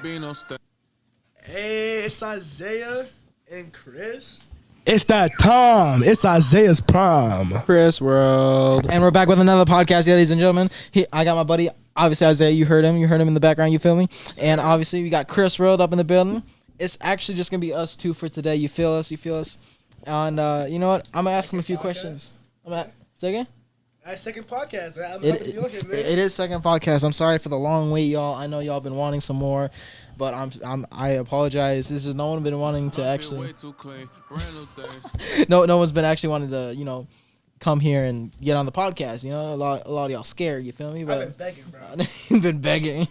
be no step. Hey, it's Isaiah and Chris. It's that time. It's Isaiah's prime. Chris World. And we're back with another podcast, ladies and gentlemen. I got my buddy, obviously Isaiah. You heard him in the background. You feel me? And obviously we got Chris World up in the building. It's actually just gonna be us two for today. You feel us? And you know what? I'm gonna ask him a few questions. Say again. Second podcast. It is second podcast. I'm sorry for the long wait, y'all. I know y'all been wanting some more, but I apologize. This is no one been wanting to actually. Way too clean. Brand new things. No one's been actually wanting to come here and get on the podcast. You know, a lot of y'all scared. You feel me? But I've been begging, bro. You've been begging.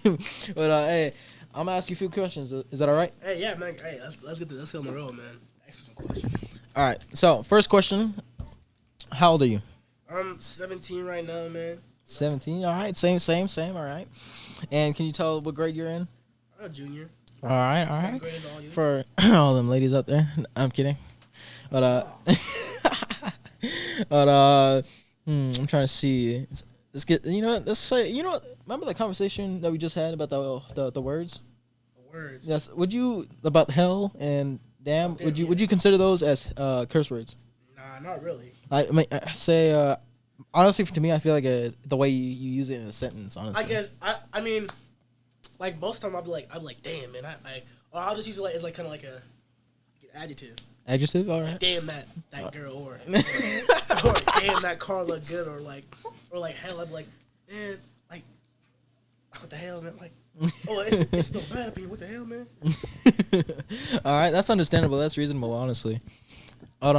But hey, I'm gonna ask you a few questions. Is that all right? Hey, yeah, man. Hey, let's get on the road, man. Ask me some questions. All right. So first question: how old are you? I'm 17 right now, man. 17. All right. Same. All right. And can you tell what grade you're in? I'm a junior. All right. Same grade as all you. For all them ladies out there, I'm kidding. But I'm trying to see. Let's get. Let's say. Remember the conversation that we just had about the words? The words. Yes. Would you about hell and damn? Would you consider those as curse words? Nah, not really. I say honestly, to me, I feel like the way you use it in a sentence. Honestly, I guess I mean, like most of the time I'll be like, damn, man. Or I'll just use it as kind of like an adjective. Adjective, all right. Damn that girl, or damn that car look good, or hell, I'm like, man, like what the hell, man, like. Oh, it's no bad opinion. What the hell, man? All right, that's understandable. That's reasonable, honestly. But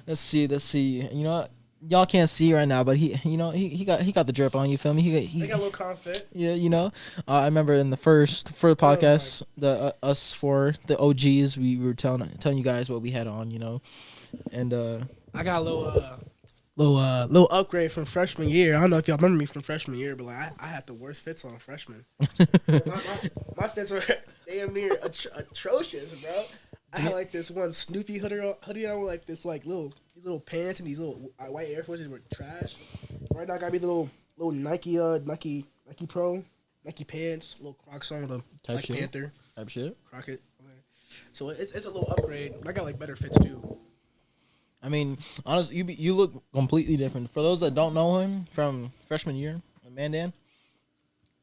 let's see. You know what? Y'all can't see right now, but he got the drip on. You feel me? He got a little confident. Yeah, I remember in the first podcast, the OGs, we were telling you guys what we had on, and I got a little upgrade from freshman year. I don't know if y'all remember me from freshman year, but like I had the worst fits on freshman. my fits were damn near atrocious, bro. I had like this one Snoopy hoodie on with like these little pants and these little white Air Forces were trash. Right now I got me the little Nike Pro, Nike pants, little Crocs on with a Black Panther type shit. Crockett. So it's a little upgrade. I got like better fits too. I mean, honestly, you look completely different. For those that don't know him from freshman year, Mandan,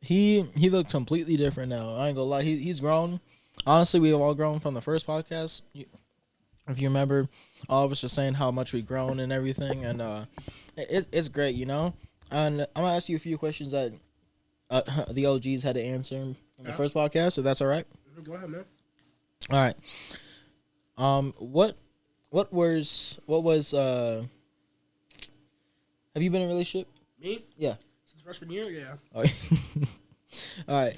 he looked completely different now. I ain't gonna lie, he's grown. Honestly, we've all grown from the first podcast. If you remember, all of us just saying how much we've grown and everything, and it's great, And I'm gonna ask you a few questions that the OGs had to answer in the first podcast. If that's all right. Go ahead, man. All right. What was have you been in a relationship? Me? Yeah. Since freshman year, yeah. Oh, all right.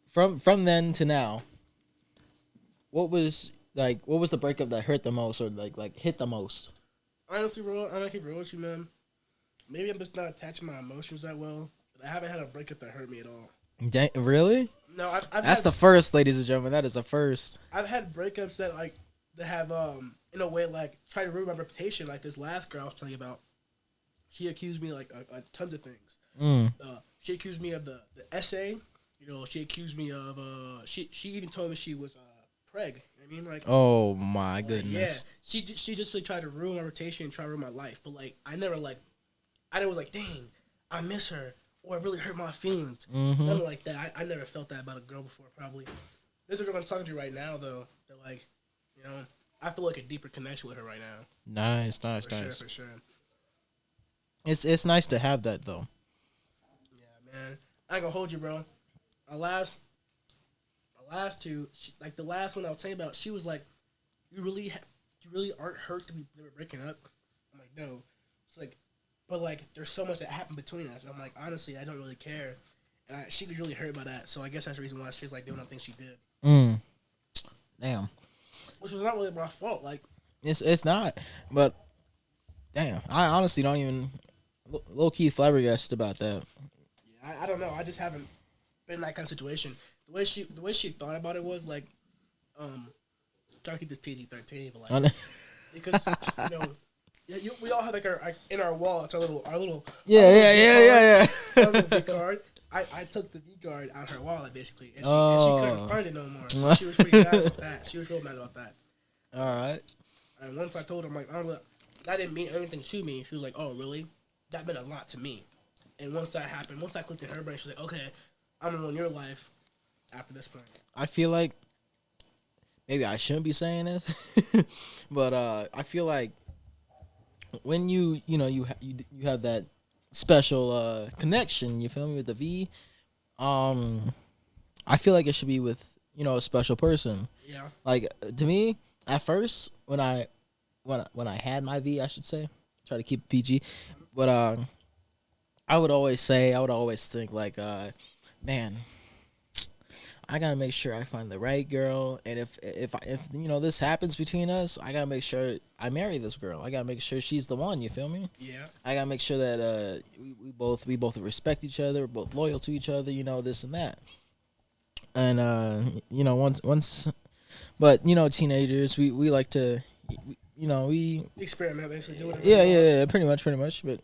From then to now, what was the breakup that hurt the most or like hit the most? Honestly, bro, I'm gonna keep real with you, man. Maybe I'm just not attaching my emotions that well, but I haven't had a breakup that hurt me at all. Dang, really? No, that's the first, ladies and gentlemen. That is the first. I've had breakups that have in a way like try to ruin my reputation. Like this last girl I was telling you about, she accused me like tons of things. She accused me of the essay. She accused me of she even told me she was preg. I mean, like, oh my goodness. Yeah, she just like tried to ruin my reputation and try to ruin my life. But like I never was like, dang, I miss her or it really hurt my feelings. Nothing like that. I never felt that about a girl before. Probably there's a girl I'm talking to right now though. That like, I feel like a deeper connection with her right now. Nice. For sure. It's nice to have that though. Yeah, man. I ain't gonna hold you, bro. My last two, like the last one I was telling you about, she was like, "You really aren't hurt to be breaking up." I'm like, "No." It's like, but like, there's so much that happened between us. I'm like, honestly, I don't really care, and she was really hurt by that. So I guess that's the reason why she's like doing the things she did. Damn. Which was not really my fault. Like, it's not, but damn, I honestly don't even low key flabbergasted about that. Yeah, I don't know. I just haven't been in that kind of situation. The way she thought about it was like, trying to keep this PG-13, but like, because we all have like our in our wall. It's our little yeah. our little big card. I took the V guard out of her wallet basically, and Oh. she couldn't find it no more. So she was pretty mad about that. She was real mad about that. All right. And once I told her, I'm like, that didn't mean anything to me. She was like, oh, really? That meant a lot to me. And once that happened, once I clicked in her brain, she's like, okay, I'm gonna ruin your life after this point. I feel like maybe I shouldn't be saying this, but I feel like when you have that special connection, you feel me, with the V, I feel like it should be with a special person. Yeah. Like to me, at first when I had my V, I should say, try to keep it PG, but I would always think like, man, I gotta make sure I find the right girl, and if this happens between us, I gotta make sure I marry this girl. I gotta make sure she's the one. You feel me? Yeah. I gotta make sure that we both respect each other, we're both loyal to each other. This and that. And once, but teenagers, we like to, we Experiment, basically. Do it. yeah, pretty much. But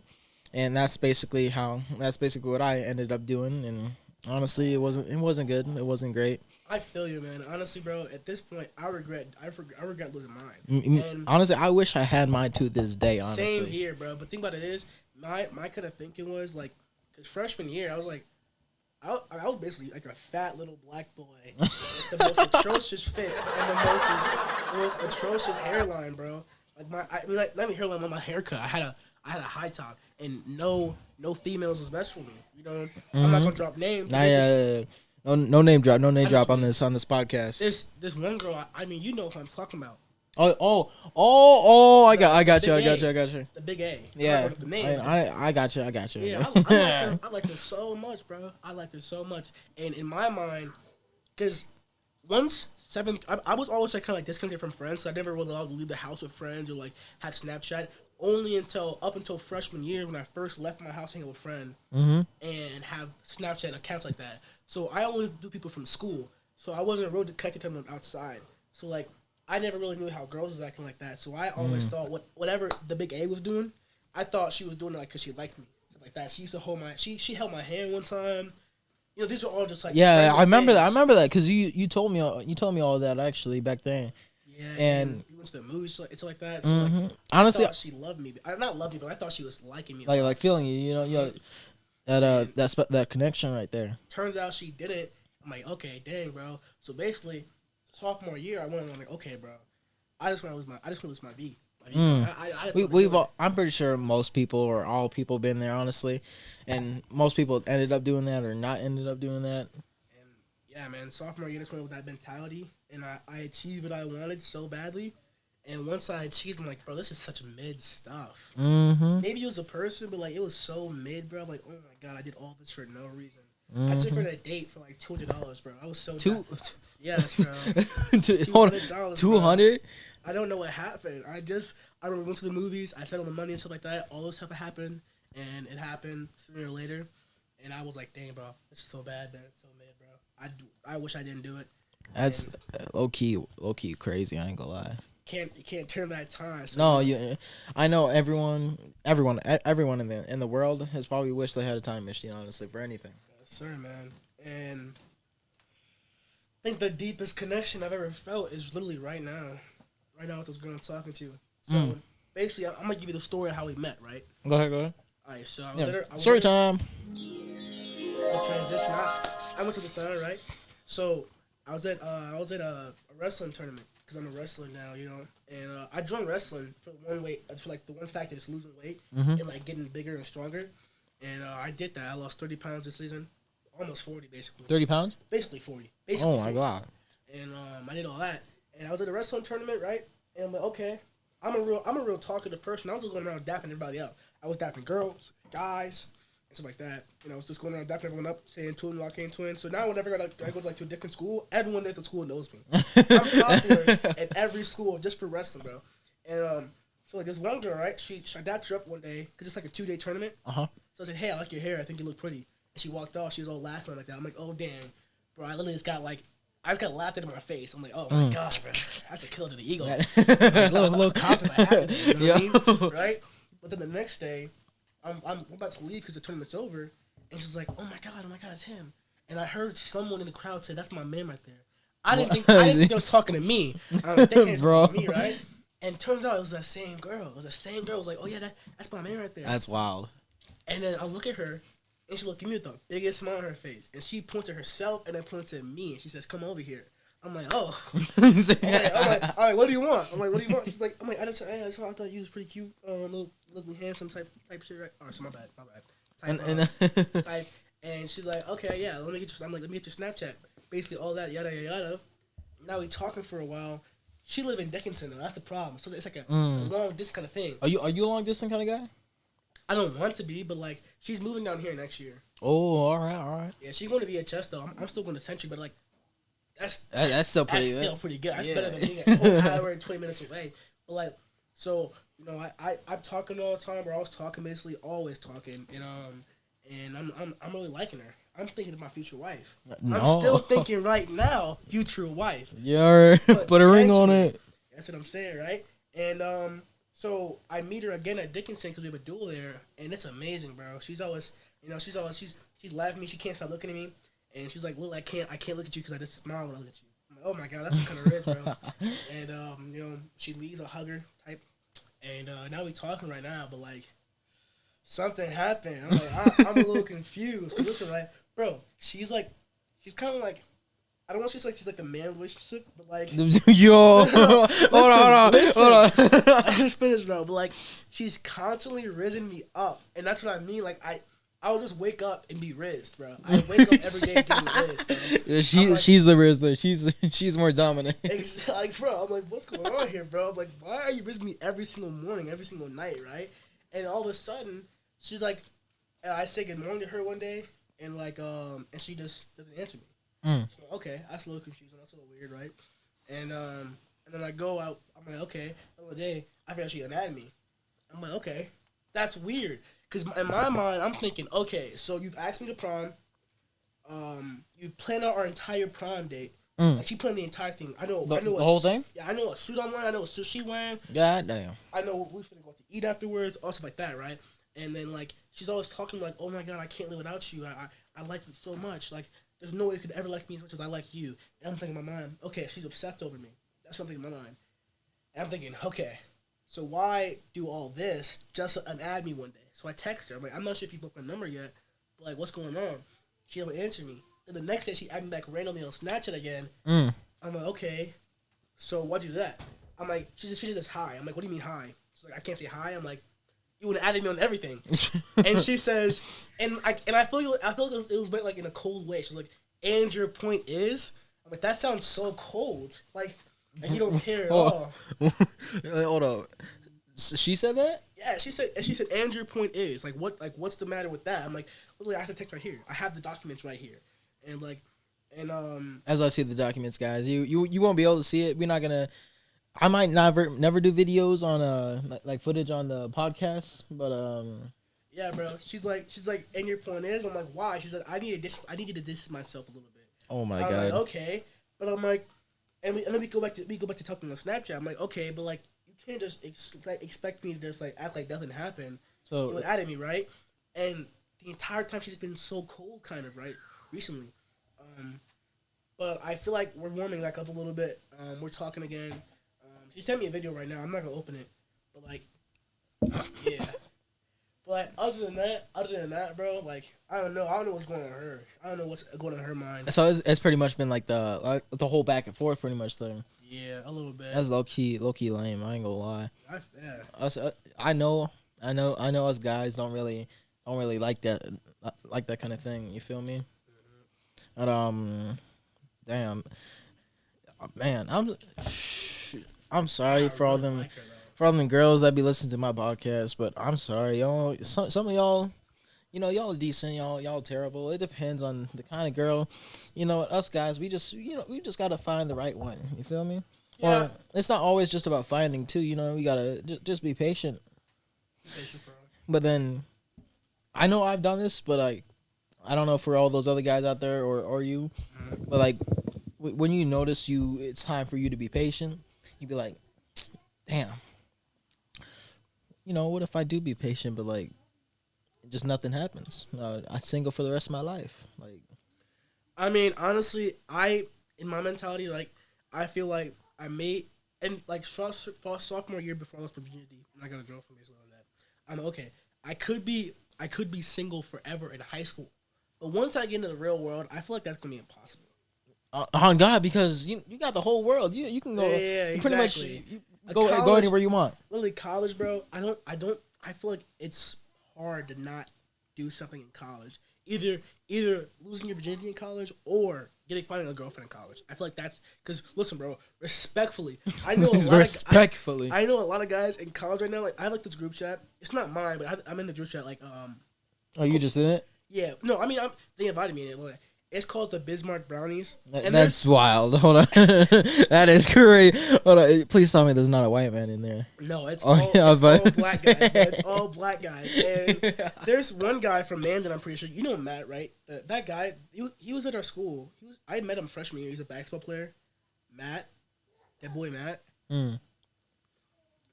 and that's basically what I ended up doing, and honestly, it wasn't good. It wasn't great. I feel you, man. Honestly, bro, at this point, I regret losing mine. And Honestly, I wish I had mine to this day. Honestly, same here, bro. But think about it is, my kind of thinking was like, cause freshman year, I was like, I was basically like a fat little black boy with the most atrocious fit and the most atrocious hairline, bro. Like not even hairline, but my haircut. I had a high top, and no females was best for me. I'm not gonna drop names. No name drop. No name drop on this podcast. This one girl. I mean, you know who I'm talking about. Oh! I got you. The big A. Yeah, The name. I got you. Yeah, I like her so much, bro. I liked her so much, and in my mind, because once seventh, I was always like kind of like disconnected from friends. So I never really allowed to leave the house with friends or like had Snapchat. Only up until freshman year when I first left my house hanging with a friend and have Snapchat accounts like that. So I only do people from school. So I wasn't really connected to them outside. So like I never really knew how girls was acting like that. So I always thought whatever the big A was doing, I thought she was doing it like because she liked me, stuff like that. She used to hold she held my hand one time. These are all just like I remember that. I remember that because you told me all that actually back then. Yeah, and we went to the movies, it's like that. So like, honestly, I thought she loved me. Not loved me, but I thought she was liking me. Like feeling you. That connection right there. Turns out she didn't. I'm like, okay, dang, bro. So basically, sophomore year, I went on like, okay, bro, I just want to lose my V. I'm pretty sure most people or all people been there, honestly, and most people ended up doing that or not ended up doing that. And yeah, man, sophomore year, just went with that mentality, and I achieved what I wanted so badly. And once I achieved, I'm like, bro, this is such mid stuff. Maybe it was a person, but like it was so mid, bro. I'm like, oh my god, I did all this for no reason. I took her on a date for like $200, bro. I was so yes, bro. $200. $200. I don't know what happened. I remember we went to the movies. I spent all the money and stuff like that. All this stuff happened, and it happened sooner or later. And I was like, dang, bro, this is so bad, man. It's so mid, bro. I wish I didn't do it. That's low key crazy. I ain't gonna lie. You can't turn back time. So No, I know everyone in the world has probably wished they had a time machine, honestly, for anything. Yes, sir, man. And I think the deepest connection I've ever felt is literally right now. Right now with this girl I'm talking to. So basically, I'm gonna give you the story of how we met, right? Go ahead. All right, so I was story time. Transition. I went to the center, right? So I was at a wrestling tournament because I'm a wrestler now, and I joined wrestling for the one fact that it's losing weight and like getting bigger and stronger, and I did that. I lost 30 pounds this season, almost 40 basically. 30 pounds? Basically 40. Oh my god. And I did all that, and I was at a wrestling tournament, right? And I'm like, okay, I'm a real talkative person. I was just going around dapping everybody up. I was dapping girls, guys, and stuff like that. And I was just going around dapping everyone up, saying twin, Joaquin twin. So now whenever I go to a different school, everyone at the school knows me. I'm popular at every school just for wrestling, bro. And so like this one girl, right? I dapped her up one day because it's like a 2-day tournament. So I said, hey, I like your hair. I think you look pretty. And she walked off. She was all laughing like that. I'm like, oh damn, bro. I literally just got laughed at in my face. I'm like, oh my god, bro, that's a kill to the ego. Like, a little confident I had it, you know what I mean? Right? But then the next day, I'm about to leave because the tournament's over, and she's like, oh my god, it's him. And I heard someone in the crowd say, that's my man right there. I didn't think they was talking to me. They came Bro. to me, right? And turns out it was that same girl. It was the same girl. I was like, oh yeah, that's my man right there. That's wild. And then I look at her, and she looked at me with the biggest smile on her face. And she points at herself, and then points at me, and she says, come over here. I'm like, oh. I'm like, what do you want? I'm like, what do you want? She's like, I thought you was pretty cute, looking handsome type shit, right? Oh, so my bad. Type. And she's like, okay, yeah, let me get your Snapchat. Basically, all that, yada, yada, yada. Now we talking for a while. She live in Dickinson, though. That's the problem. So it's like a long distance kind of thing. Are you a long distance kind of guy? I don't want to be, but like, she's moving down here next year. Oh, all right. Yeah, she's going to be at Chester. I'm still going to Century, but like, that's still pretty good. Still pretty good. That's better than being an hour and 20 minutes away. But like, so I'm talking all the time. We're always talking, basically always talking, and I'm really liking her. I'm thinking of my future wife. No. I'm still thinking right now, future wife. Yeah, put a ring on it. That's what I'm saying, right? And so I meet her again at Dickinson because we have a duel there, and it's amazing, bro. She's always, she's laughing at me. She can't stop looking at me, and she's like, "Lil, I can't look at you because I just smile when I look at you." I'm like, oh my god, that's what kind of risk, bro. And she leaves a hugger type, and now we talking right now, but like something happened. I'm like, I'm a little confused. Cause listen, right, bro, she's kind of like. I don't want to say she's like the man relationship, but like yo, hold on. I just finished, bro. But like, she's constantly rizzing me up, and that's what I mean. Like, I'll just wake up and be rizzed, bro. I wake up every day getting rizzed, bro. Yeah, she's the Rizzler. She's more dominant. Like, bro, I'm like, what's going on here, bro? I'm like, why are you rizzing me every single morning, every single night, right? And all of a sudden, she's like, I say good morning to her one day, and like, and she just doesn't answer me. So, okay, that's a little confusing. That's a little weird, right? And then I go out. I'm like, okay. Another day, I forgot she unnamed me. I'm like, okay, that's weird. Because in my mind, I'm thinking, okay, so you've asked me to prom. You planned out our entire prom date. Like, she planned the entire thing. I know the whole thing. Yeah, I know what suit I'm wearing. I know what suit she wearing. God damn. I know we finna go out to eat afterwards. Also like that, right? And then like she's always talking like, oh my god, I can't live without you. I like you so much. Like. There's no way you could ever like me as much as I like you. And I'm thinking in my mind, okay, she's obsessed over me. That's what I'm thinking in my mind. And I'm thinking, okay, so why do all this just to add me one day? So I text her. I'm like, I'm not sure if you booked my number yet, but like, what's going on? She don't answer me. Then the next day, she added me back randomly on Snapchat again. I'm like, okay, so why'd you do that? I'm like, she just says hi. I'm like, what do you mean hi? She's like, I can't say hi. I'm like, you would have added me on everything. And she says, and I feel like it was like in a cold way. She's like, and your point is, I'm like, that sounds so cold. Like you don't care at all. Hold up. She said that? Yeah, she said, and your point is, like, what's the matter with that? I'm like, literally, I have the text right here. I have the documents right here. And as I see the documents, guys, you won't be able to see it. We're not gonna. I might never do videos on like footage on the podcast, but yeah, bro. She's like, and your point is, I'm like, why? She's like, I need to distance myself a little bit. Oh my I'm god. Like, okay, but I'm like, and then we go back to talking on Snapchat. I'm like, okay, but like, you can't just expect me to just like act like nothing happened. So you was at me, right? And the entire time she's been so cold, kind of, right? Recently, but I feel like we're warming back up a little bit. We're talking again. She sent me a video right now. I'm not gonna open it, but like, yeah. But other than that, bro, like, I don't know what's going on with her. I don't know what's going on in her mind. So it's pretty much been like the whole back and forth, pretty much thing. Yeah, a little bit. That's low key lame. I ain't gonna lie. Yeah. I know. Us guys don't really like that kind of thing. You feel me? But damn, man, I'm sorry for all them. For all them girls that be listening to my podcast, but I'm sorry, y'all. Some of y'all, y'all are decent, y'all terrible. It depends on the kind of girl. Us guys, we just gotta find the right one. You feel me? Yeah. Or it's not always just about finding too. We gotta just be patient. But then, I know I've done this, but like, I don't know for all those other guys out there or you, but like, when you notice it's time for you to be patient, you be like, damn. What if I do be patient, but like, just nothing happens. I'm single for the rest of my life. Like, I mean, honestly, in my mentality, like, I feel like I made, and like sophomore year before I lost my virginity, and I got a girlfriend based on that. I'm okay. I could be single forever in high school, but once I get into the real world, I feel like that's gonna be impossible. on God, because you got the whole world. You can go. Yeah, you pretty much exactly. go anywhere you want. Literally, college, bro. I feel like it's hard to not do something in college. Either losing your virginity in college or finding a girlfriend in college. I feel like that's because listen, bro. Respectfully, I know I know a lot of guys in college right now. Like I have like this group chat. It's not mine, but I'm in the group chat. Like Oh, you just in it? Yeah. No, I mean they invited me in it. It's called the Bismarck Brownies. That's wild. Hold on. That is great. Hold on. Please tell me there's not a white man in there. No, it's all black guys. It's all black guys. And there's one guy from Mandan, I'm pretty sure. You know Matt, right? That guy, he was at our school. I met him freshman year. He's a basketball player. Matt. That boy Matt. Mm.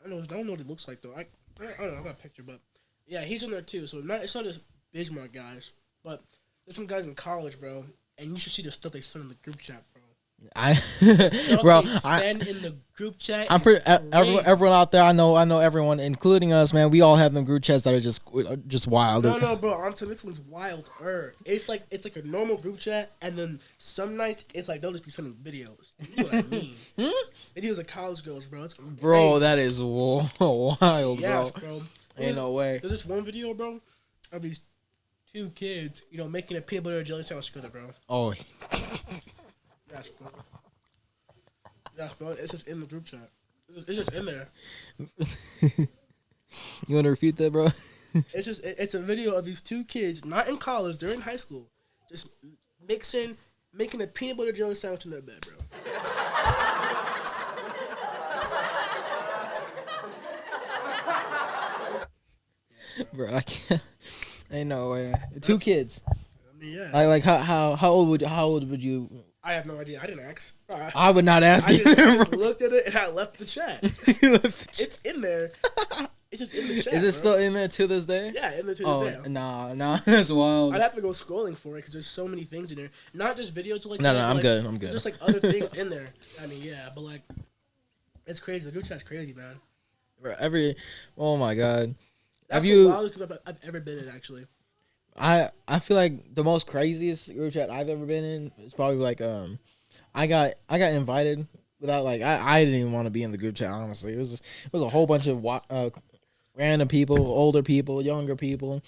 I don't know what he looks like, though. I don't know. I got a picture, but yeah, he's in there, too. So it's not just Bismarck guys, but there's some guys in college, bro, and you should see the stuff they send in the group chat, bro. Send in the group chat. I'm pretty everyone out there. I know everyone, including us, man. We all have them group chats that are just wild. No, bro. I'm telling you, this one's wilder. It's like a normal group chat, and then some nights it's like they'll just be sending videos. You know what I mean? Videos of college girls, bro. It's crazy. Bro, that is wild, yeah, bro. Ain't no way. There's this one video, bro, of these two kids, making a peanut butter and jelly sandwich together, bro. Oh. Yes, bro. Yes, bro. It's just in the group chat. It's just in there. You want to repeat that, bro? It's a video of these two kids, not in college, they're in high school, just making a peanut butter jelly sandwich in their bed, bro. Bro, I can't. Ain't no way. Two kids. I mean, yeah. Like how old would you? I have no idea. I didn't ask. I would not ask I either. just looked at it and I left the chat. It's in there. It's just in the chat. Is it still in there to this day? Yeah, in there to this day. Nah, that's wild. I'd have to go scrolling for it because there's so many things in there. Not just videos like No, that. I'm like, good. I'm good. Just like other things in there. I mean, yeah, but like, it's crazy. The group chat's crazy, man. Bro, oh my God. That's the wildest group I've ever been in, actually. I feel like the most craziest group chat I've ever been in is probably like I got invited without like I didn't even want to be in the group chat, honestly. It was a whole bunch of random people, older people, younger people.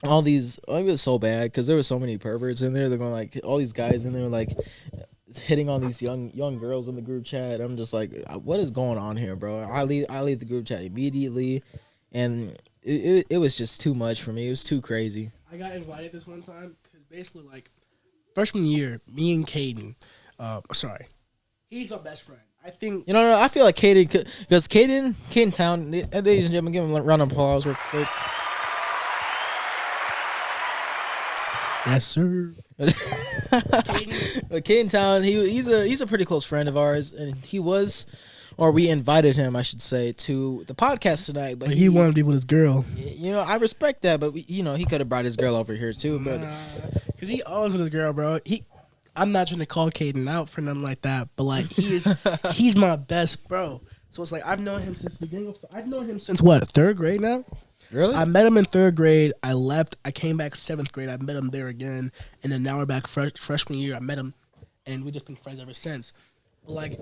All these, it was so bad because there were so many perverts in there. They're going like all these guys in there like hitting on these young girls in the group chat. I'm just like, what is going on here, bro? I leave the group chat immediately, and it was just too much for me. It was too crazy. I got invited this one time because basically like freshman year, me and Caden, he's my best friend. I think No, I feel like Caden, because Caden Town, ladies and gentlemen, give him a round of applause real quick. Yes, sir. But Caden Town, he's a pretty close friend of ours, and we invited him, I should say, to the podcast tonight. But he wanted to be with his girl. I respect that, but he could have brought his girl over here too. But because he always with his girl, bro. I'm not trying to call Caden out for nothing like that, but like he's my best bro. So it's like I've known him since the beginning. I've known him since what, 3rd grade now? Really? I met him in 3rd grade. I left. I came back 7th grade. I met him there again, and then now we're back freshman year. I met him, and we've just been friends ever since. But like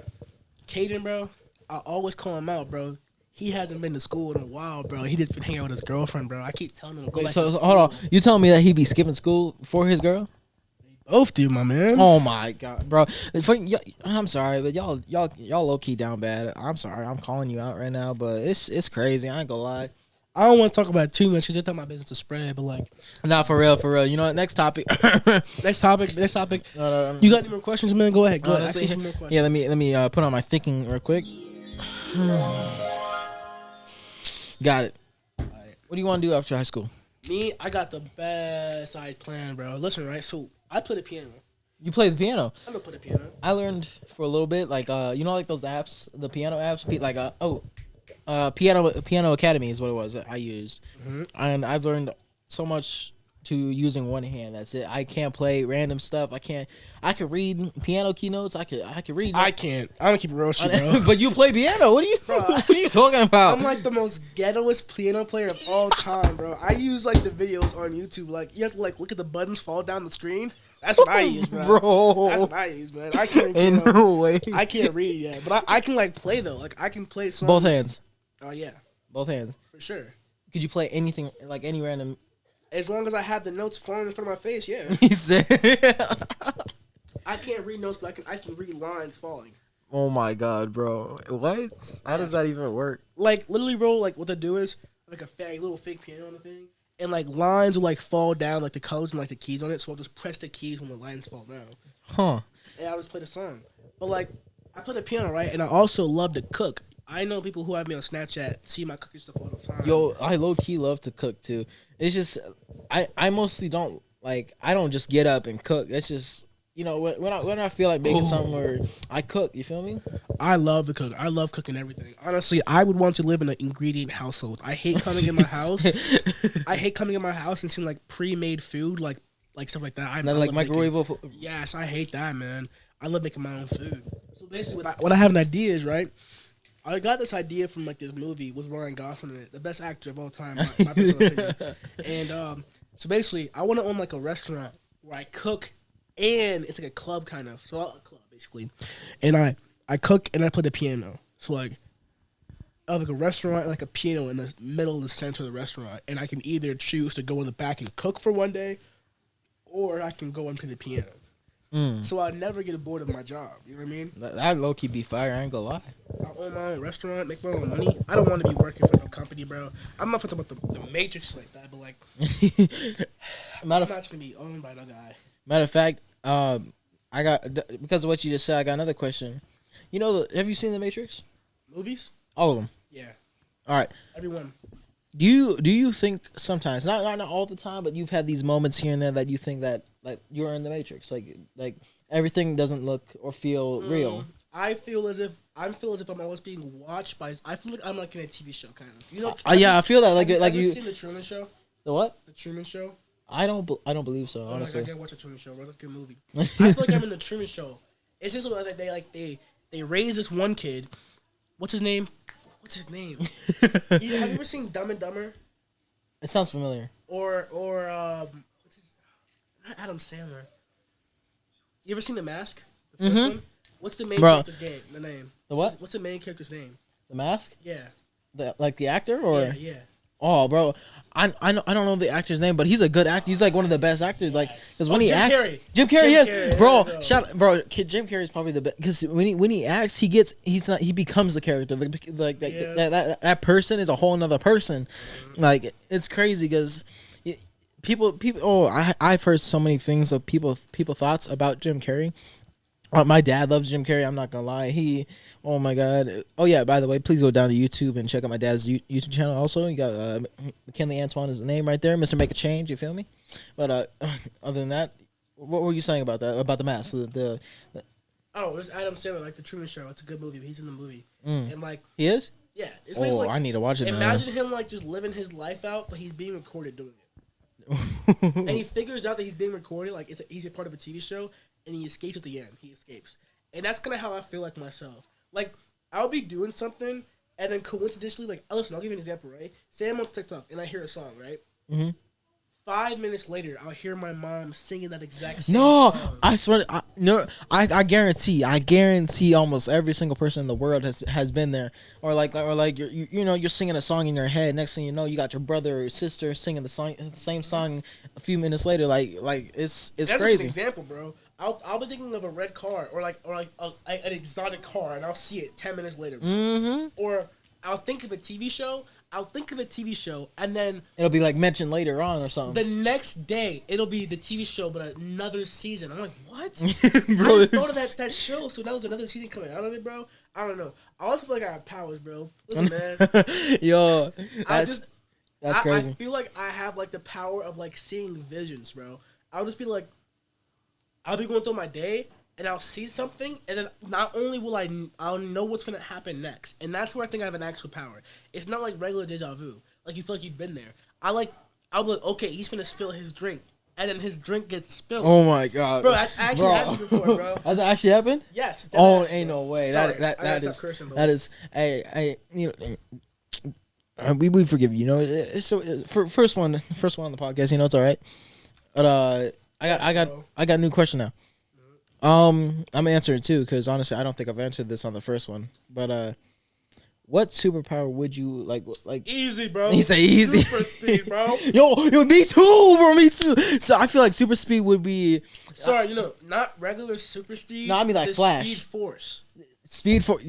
Caden, bro, I always call him out, bro. He hasn't been to school in a while, bro. He just been hanging out with his girlfriend, bro. I keep telling him to go back to school. Hold on. You telling me that he be skipping school for his girl? Both do, my man. Oh my God, bro. I'm sorry, but y'all low key down bad. I'm sorry. I'm calling you out right now, but it's crazy. I ain't gonna lie. I don't want to talk about it too much because I thought my business to spread, but like, not for real. You know what? Next topic. Next topic. You got any more questions, man? Go ahead. Ask me some more questions. Yeah, let me put on my thinking real quick. Got it. Right. What do you want to do after high school? Me, I got the best side plan, bro. Listen, right? So I play the piano. You play the piano? I don't play the piano. I learned for a little bit, like like those apps, the piano apps, Piano Academy is what it was that I used, and I've learned so much to using one hand. That's it. I can't play random stuff. I can't. I can read piano keynotes. I could read. I can't. I don't keep it real with you, bro. But you play piano. What are you? What are you talking about? I'm like the most ghettoest piano player of all time, bro. I use like the videos on YouTube. Like you have to like look at the buttons fall down the screen. That's what I use, bro. That's what I use, man. I can't. In no way. I can't read yet, but I can like play though. Like I can play songs. Both hands. Oh yeah, Both hands. for sure. Could you play anything like any random? As long as I have the notes falling in front of my face, yeah. He said. I can't read notes, but I can read lines falling. Oh my god, bro! What? How does that even work? Like literally, bro. Like what they do is like a little fake piano on the thing, and like lines will like fall down, like the colors and like the keys on it. So I'll just press the keys when the lines fall down, Huh? and I'll just play the song. But like I play the piano, right? And I also love to cook. I know people who have me on Snapchat see my cooking stuff all the time. Yo, I low key love to cook too. It's just I mostly don't like. I don't just get up and cook. It's just when I feel like making something where I cook. You feel me? I love to cook. I love cooking everything. Honestly, I would want to live in an ingredient household. I hate coming in my house. I hate coming in my house and seeing like pre-made food, like stuff like that. I Like love making- microwave. Yes, I hate that, man. I love making my own food. So basically, what I have an idea is, right? I got this idea from like this movie with Ryan Gosling in it, the best actor of all time, my personal opinion. And so basically, I want to own like a restaurant where I cook, and it's like a club kind of, so a club basically. And I cook and I play the piano. So like, I have like a restaurant and like a piano in the middle of the center of the restaurant, and I can either choose to go in the back and cook for one day, or I can go and play the piano. So I never get bored of my job. You know what I mean? That low key be fire. I ain't gonna lie. I own my own restaurant, make my own money. I don't want to be working for no company, bro. I'm not talking about the Matrix like that, but like, I'm not gonna be owned by no guy. Matter of fact, I got because of what you just said. I got another question. You know, have you seen The Matrix? Movies? All of them. Yeah, All right. everyone. Do you think sometimes, not all the time, but you've had these moments here and there that you think that like you're in the Matrix, like everything doesn't look or feel real. I feel as if I'm always being watched by. I feel like I'm like in a TV show kind of. You know? Yeah, I feel that Have you you. seen the Truman Show? The what? The Truman Show. I don't believe so. Oh my god, Honestly, I gotta watch the Truman Show, bro. That's a good movie. I feel like I'm in the Truman Show. It's just like they raise this one kid. What's his name? Have you ever seen Dumb and Dumber? it sounds familiar. Or not Adam Sandler. You ever seen The Mask? The first one? What's the main character's name? The what? What's the main character's name? The Mask? Yeah. The actor or? Yeah. Oh, bro, I don't know the actor's name, but he's a good actor. He's like one of the best actors. Like, because when he Jim acts, Carrey. Jim Carrey, Jim yes, Carrey, bro. there you go. Jim Carrey is probably the best because when he acts, he becomes the character. Like that person is a whole nother person. Like it's crazy because people. Oh, I've heard so many things of people thoughts about Jim Carrey. My dad loves Jim Carrey. I'm not gonna lie. Oh my god. Oh yeah. By the way, please go down to YouTube and check out my dad's YouTube channel. Also, you got McKinley Antoine is the name right there. Mr. Make a Change. You feel me? But other than that, what were you saying about that? About the Mask? Oh, it's Adam Sandler, like the Truman Show. It's a good movie. He's in the movie, and like He is. yeah, it's Oh, like I need to watch it. imagine him like just living his life out, but he's being recorded doing it. And he figures out that he's being recorded, like he's a part of a TV show, and he escapes at the end. He escapes, and that's kind of how I feel like myself. Like I'll be doing something, and then coincidentally, like listen, I'll give you an example, right? Say I'm on TikTok and I hear a song, right? Mhm. 5 minutes later, I'll hear my mom singing that exact same No, song. I swear. I guarantee almost every single person in the world has been there, or like you're singing a song in your head. Next thing you know, you got your brother or sister singing the same song a few minutes later. Like it's That's crazy. just an example, bro. I'll be thinking of a red car or an exotic car, and I'll see it 10 minutes later. Mm-hmm. Or I'll think of a TV show. And then It'll be like mentioned later on or something. the next day it'll be the TV show, but another season. I'm like, what? Bro, I didn't go to that show, so that was another season coming out of it, bro. I don't know. I also feel like I have powers, bro. Listen, man. Yo, That's crazy. I feel like I have like the power of like seeing visions, bro. I'll just be like, I'll be going through my day and I'll see something, and then not only will I'll know what's gonna happen next, and that's where I think I have an actual power. It's not like regular deja vu, like you feel like you've been there. I'll be like, okay, he's finna spill his drink, and then his drink gets spilled. Oh my god, Bro, that's actually happened before, bro. Has that actually happened? Yes. Oh, deadass, ain't bro. no way. Sorry, That I gotta is stop cursing, bro. that is. We forgive you. You know, so first one on the podcast. You know, it's all right. But I got a new question now. I'm answering too because honestly, I don't think I've answered this on the first one. But what superpower would you like? Like Easy, bro. He say easy. Super speed, bro. Yo, me too, bro. Me too. So I feel like super speed would be Sorry, not regular super speed. No, I mean like the Flash. Speed Force. Speed for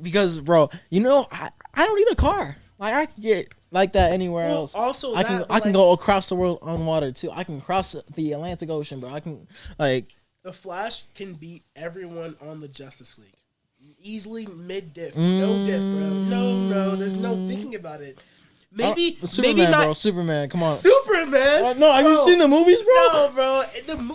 because bro, I don't need a car. Like I can get like that anywhere Well, else. also I that, can go across the world on water too. I can cross the Atlantic Ocean, bro. I can like The Flash can beat everyone on the Justice League. Easily mid-diff. No dip, bro. No. There's no thinking about it. Maybe Superman, not. bro. Superman, come on. Superman? No, have you seen the movies, bro? No, bro.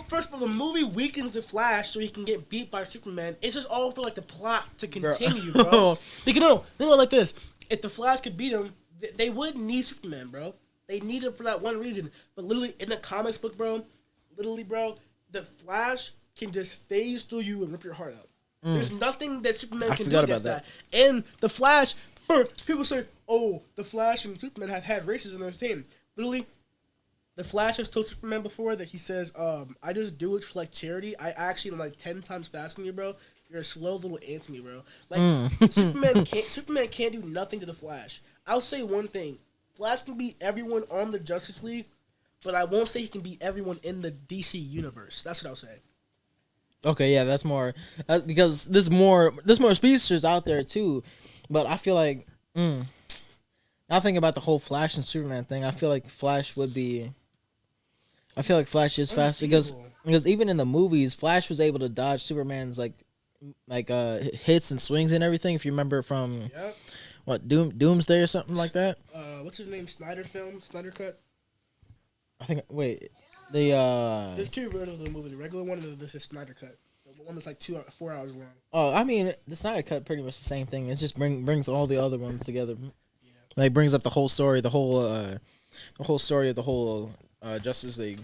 First of all, the movie weakens the Flash so he can get beat by Superman. It's just all for like the plot to continue, bro. Think about it like this: if the Flash could beat him, they wouldn't need Superman, bro. They need him for that one reason. But literally in the comics book, bro, the Flash can just phase through you and rip your heart out. There's nothing that Superman can do against that. And the Flash, people say, oh, the Flash and Superman have had races in their team. Literally, the Flash has told Superman before that he says, I just do it for like charity. I actually am like 10 times faster than you, bro. You're a slow little ant to me, bro. Like Superman can't do nothing to the Flash. I'll say one thing. Flash can beat everyone on the Justice League, but I won't say he can beat everyone in the DC universe. That's what I'll say. Okay, yeah, that's more because there's more speedsters out there too, but I feel like I think about the whole Flash and Superman thing. I feel like Flash is faster because even in the movies, Flash was able to dodge Superman's like hits and swings and everything. If you remember from Doomsday or something like that. What's his name? Snyder Cut. I think. Wait. There's two versions of the movie: the regular one and this is Snyder Cut, the one that's like 4 hours long. Oh, I mean, the Snyder Cut pretty much the same thing. It just brings all the other ones together. Yeah. Like brings up the whole story, the whole story of the whole Justice League.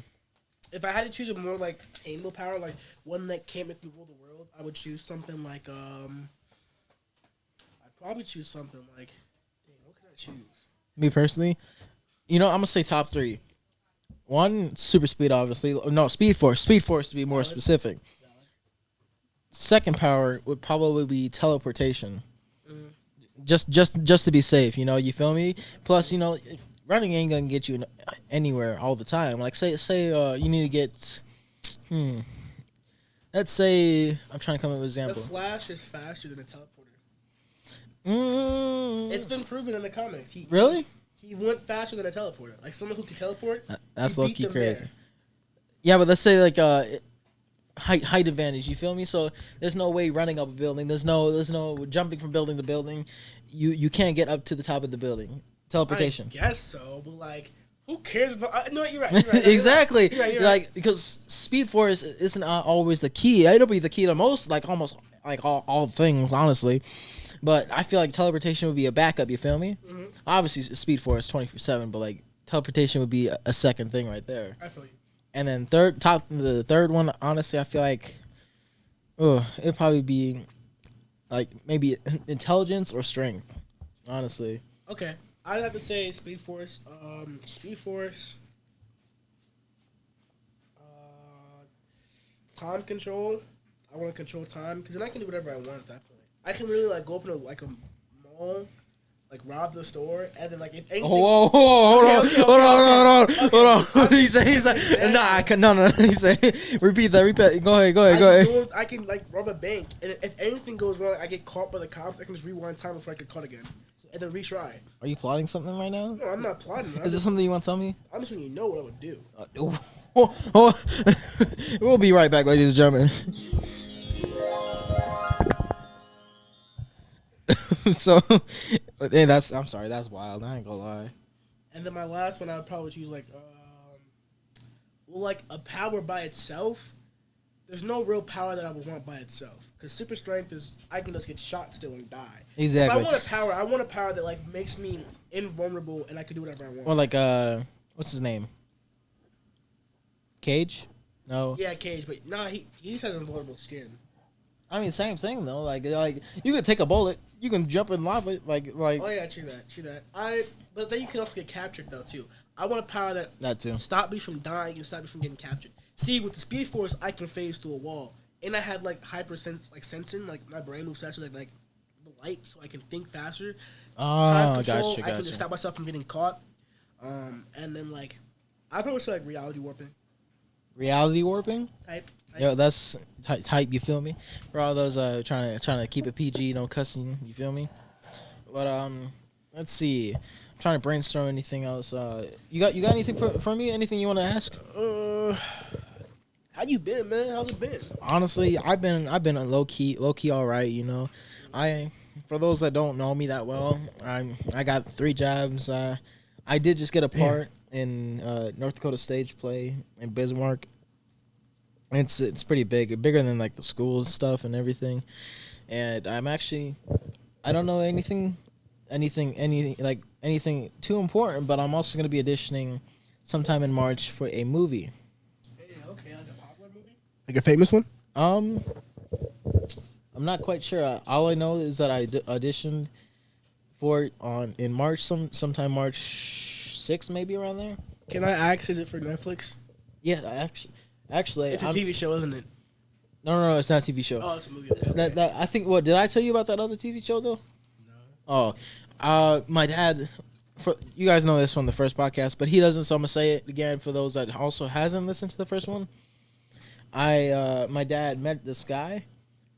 If I had to choose a more like attainable power, like one that can't make me rule the world, I would choose something like I'd probably choose something like, dang, what could I choose? Me personally, I'm gonna say top 3. One, super speed, obviously. No, speed force. Speed force to be more specific. Second power would probably be teleportation. Just to be safe, you feel me? Plus, running ain't gonna get you anywhere all the time. Like say you need to get let's say I'm trying to come up with an example. The Flash is faster than a teleporter. It's been proven in the comics. Really? He went faster than a teleporter. Like someone who can teleport. That's low-key crazy. Yeah, but let's say like height advantage. You feel me? So there's no way running up a building. There's no jumping from building to building. You can't get up to the top of the building. Teleportation. I guess so, but like, who cares about? No, you're right. Exactly. You're right. Like because speed force isn't always the key. It'll be the key to most, like almost like all things, honestly. But I feel like teleportation would be a backup. You feel me? Mm-hmm. Obviously, speed force 24/7, but like teleportation would be a second thing right there. I feel you. And then the third one, honestly, I feel like, it'd probably be like maybe intelligence or strength. Honestly. Okay, I'd have to say speed force. Time control. I want to control time because then I can do whatever I want at that point. I can really like go up in a mall, like rob the store, and then like if anything. Hold on. He's like, no. He's saying, repeat that. Go ahead. I can like rob a bank, and if anything goes wrong, I get caught by the cops. I can just rewind time before I get caught again, and then retry. Are you plotting something right now? No, I'm not plotting. Is this something you want to tell me? I'm just letting you know what I would do. We'll be right back, ladies and gentlemen. So, I'm sorry, that's wild. I ain't gonna lie. And then my last one, I would probably choose like a power by itself there's no real power that I would want by itself. Because super strength is I can just get shot still and die. Exactly. If I want a power that like makes me invulnerable and I can do whatever I want. Or like what's his name? Cage? No. Yeah, Cage, but nah, he just has invulnerable skin. I mean, same thing though. Like you can take a bullet, you can jump in lava, like. Oh yeah, true that. But then you can also get captured though too. I want a power that too. Stop me from dying and stop me from getting captured. See, with the Speed Force, I can phase through a wall, and I have like sensing, like my brain moves faster, like the light, so I can think faster. Oh, gotcha. I can just stop myself from getting caught. And then like, I probably say like reality warping. Reality warping. Type. Yo, that's type. You feel me? For all those trying to keep it PG, no cussing. You feel me? But let's see. I'm trying to brainstorm anything else. You got anything for me? Anything you want to ask? How you been, man? How's it been? Honestly, I've been low key all right. You know, for those that don't know me that well, I got 3 jobs. I did just get a part in North Dakota stage play in Bismarck. It's pretty bigger than like the schools stuff and everything. And I'm actually, I don't know anything too important, but I'm also gonna be auditioning sometime in March for a movie. Okay, like a popular movie? Like a famous one? I'm not quite sure. All I know is that I auditioned for it in March, sometime March 6th, maybe around there. Can I ask? Is it for Netflix? Yeah, actually, it's a TV show, isn't it? No, it's not a TV show. Oh, it's a movie. Okay. That I think. What did I tell you about that other TV show though? No. Oh, my dad. You guys know this from the first podcast, but he doesn't. So I'm gonna say it again for those that also hasn't listened to the first one. My dad met this guy,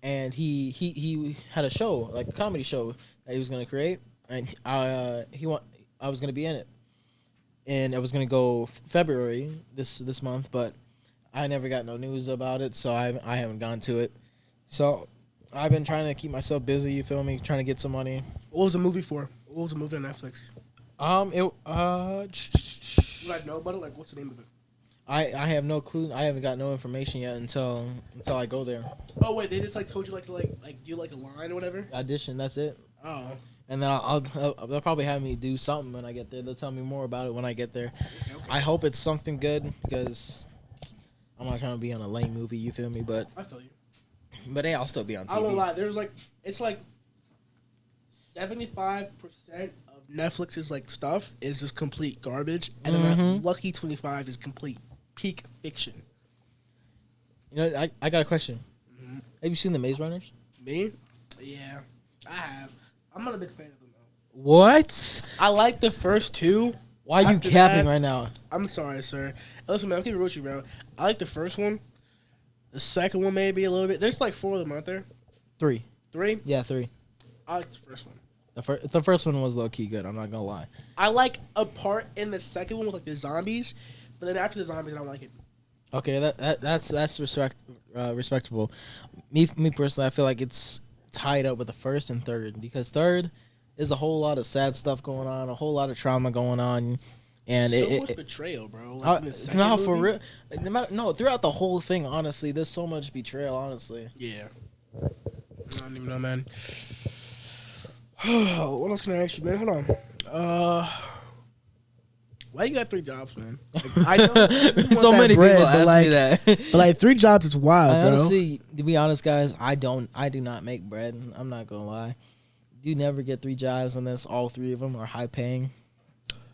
and he had a show, like a comedy show that he was gonna create, and I was gonna be in it, and it was gonna go February this month, but I never got no news about it, so I haven't gone to it. So I've been trying to keep myself busy. You feel me? Trying to get some money. What was the movie for? What was the movie on Netflix? You like know about it? Like, what's the name of it? I have no clue. I haven't got no information yet until I go there. Oh wait, they just like told you like to like do like a line or whatever. Audition. That's it. Oh. And then they'll probably have me do something when I get there. They'll tell me more about it when I get there. Okay. I hope it's something good because I'm not trying to be on a lame movie. You feel me? But I feel you. But hey, I'll still be on TV. I won't lie. There's like it's like 75% of Netflix's like stuff is just complete garbage, and then that lucky 25 is complete peak fiction. You know, I got a question. Mm-hmm. Have you seen The Maze Runners? Me? Yeah, I have. I'm not a big fan of them though. What? I like the first 2. Why are you capping right now? I'm sorry, sir. Listen, man, I'll keep it real with you, bro. I like the first one. The second one maybe a little bit. There's like 4 of them, aren't there? 3. 3? Yeah, 3. I like the first one. The first one was low key good. I'm not gonna lie. I like a part in the second one with like the zombies, but then after the zombies, I don't like it. Okay, that's respectable. Me personally, I feel like it's tied up with the first and third because third is a whole lot of sad stuff going on, a whole lot of trauma going on, and so much betrayal, bro. Like no, for real. No, throughout the whole thing, honestly, there's so much betrayal. Honestly, yeah. I don't even know, man. What else can I ask you, man? Hold on. Why you got 3 jobs, man? Like, I know so many bread, people ask me that. But like 3 jobs is wild, bro. Honestly, to be honest, guys, I do not make bread. I'm not gonna lie. You never get 3 jobs unless all 3 of them are high paying.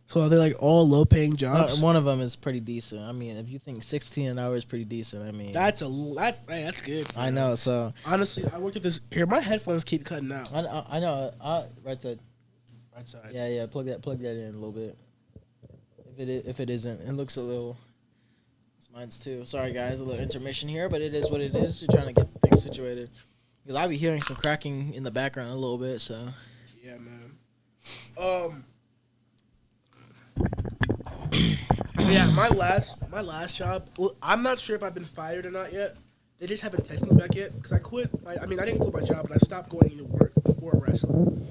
So are they like all low paying jobs? One of them is pretty decent. I mean, if you think 16 an hour is pretty decent, I mean that's good. I know. So honestly, I work at this here. My headphones keep cutting out. I know. Right side. Right side. Yeah. Plug that in a little bit. If it isn't, it looks a little. It's mine's too. Sorry guys, a little intermission here, but it is what it is. You're trying to get things situated. Because I be hearing some cracking in the background a little bit. So. Yeah, man. Yeah, my last job. Well, I'm not sure if I've been fired or not yet. They just haven't tested me back yet because I quit. I didn't quit my job, but I stopped going into work for wrestling.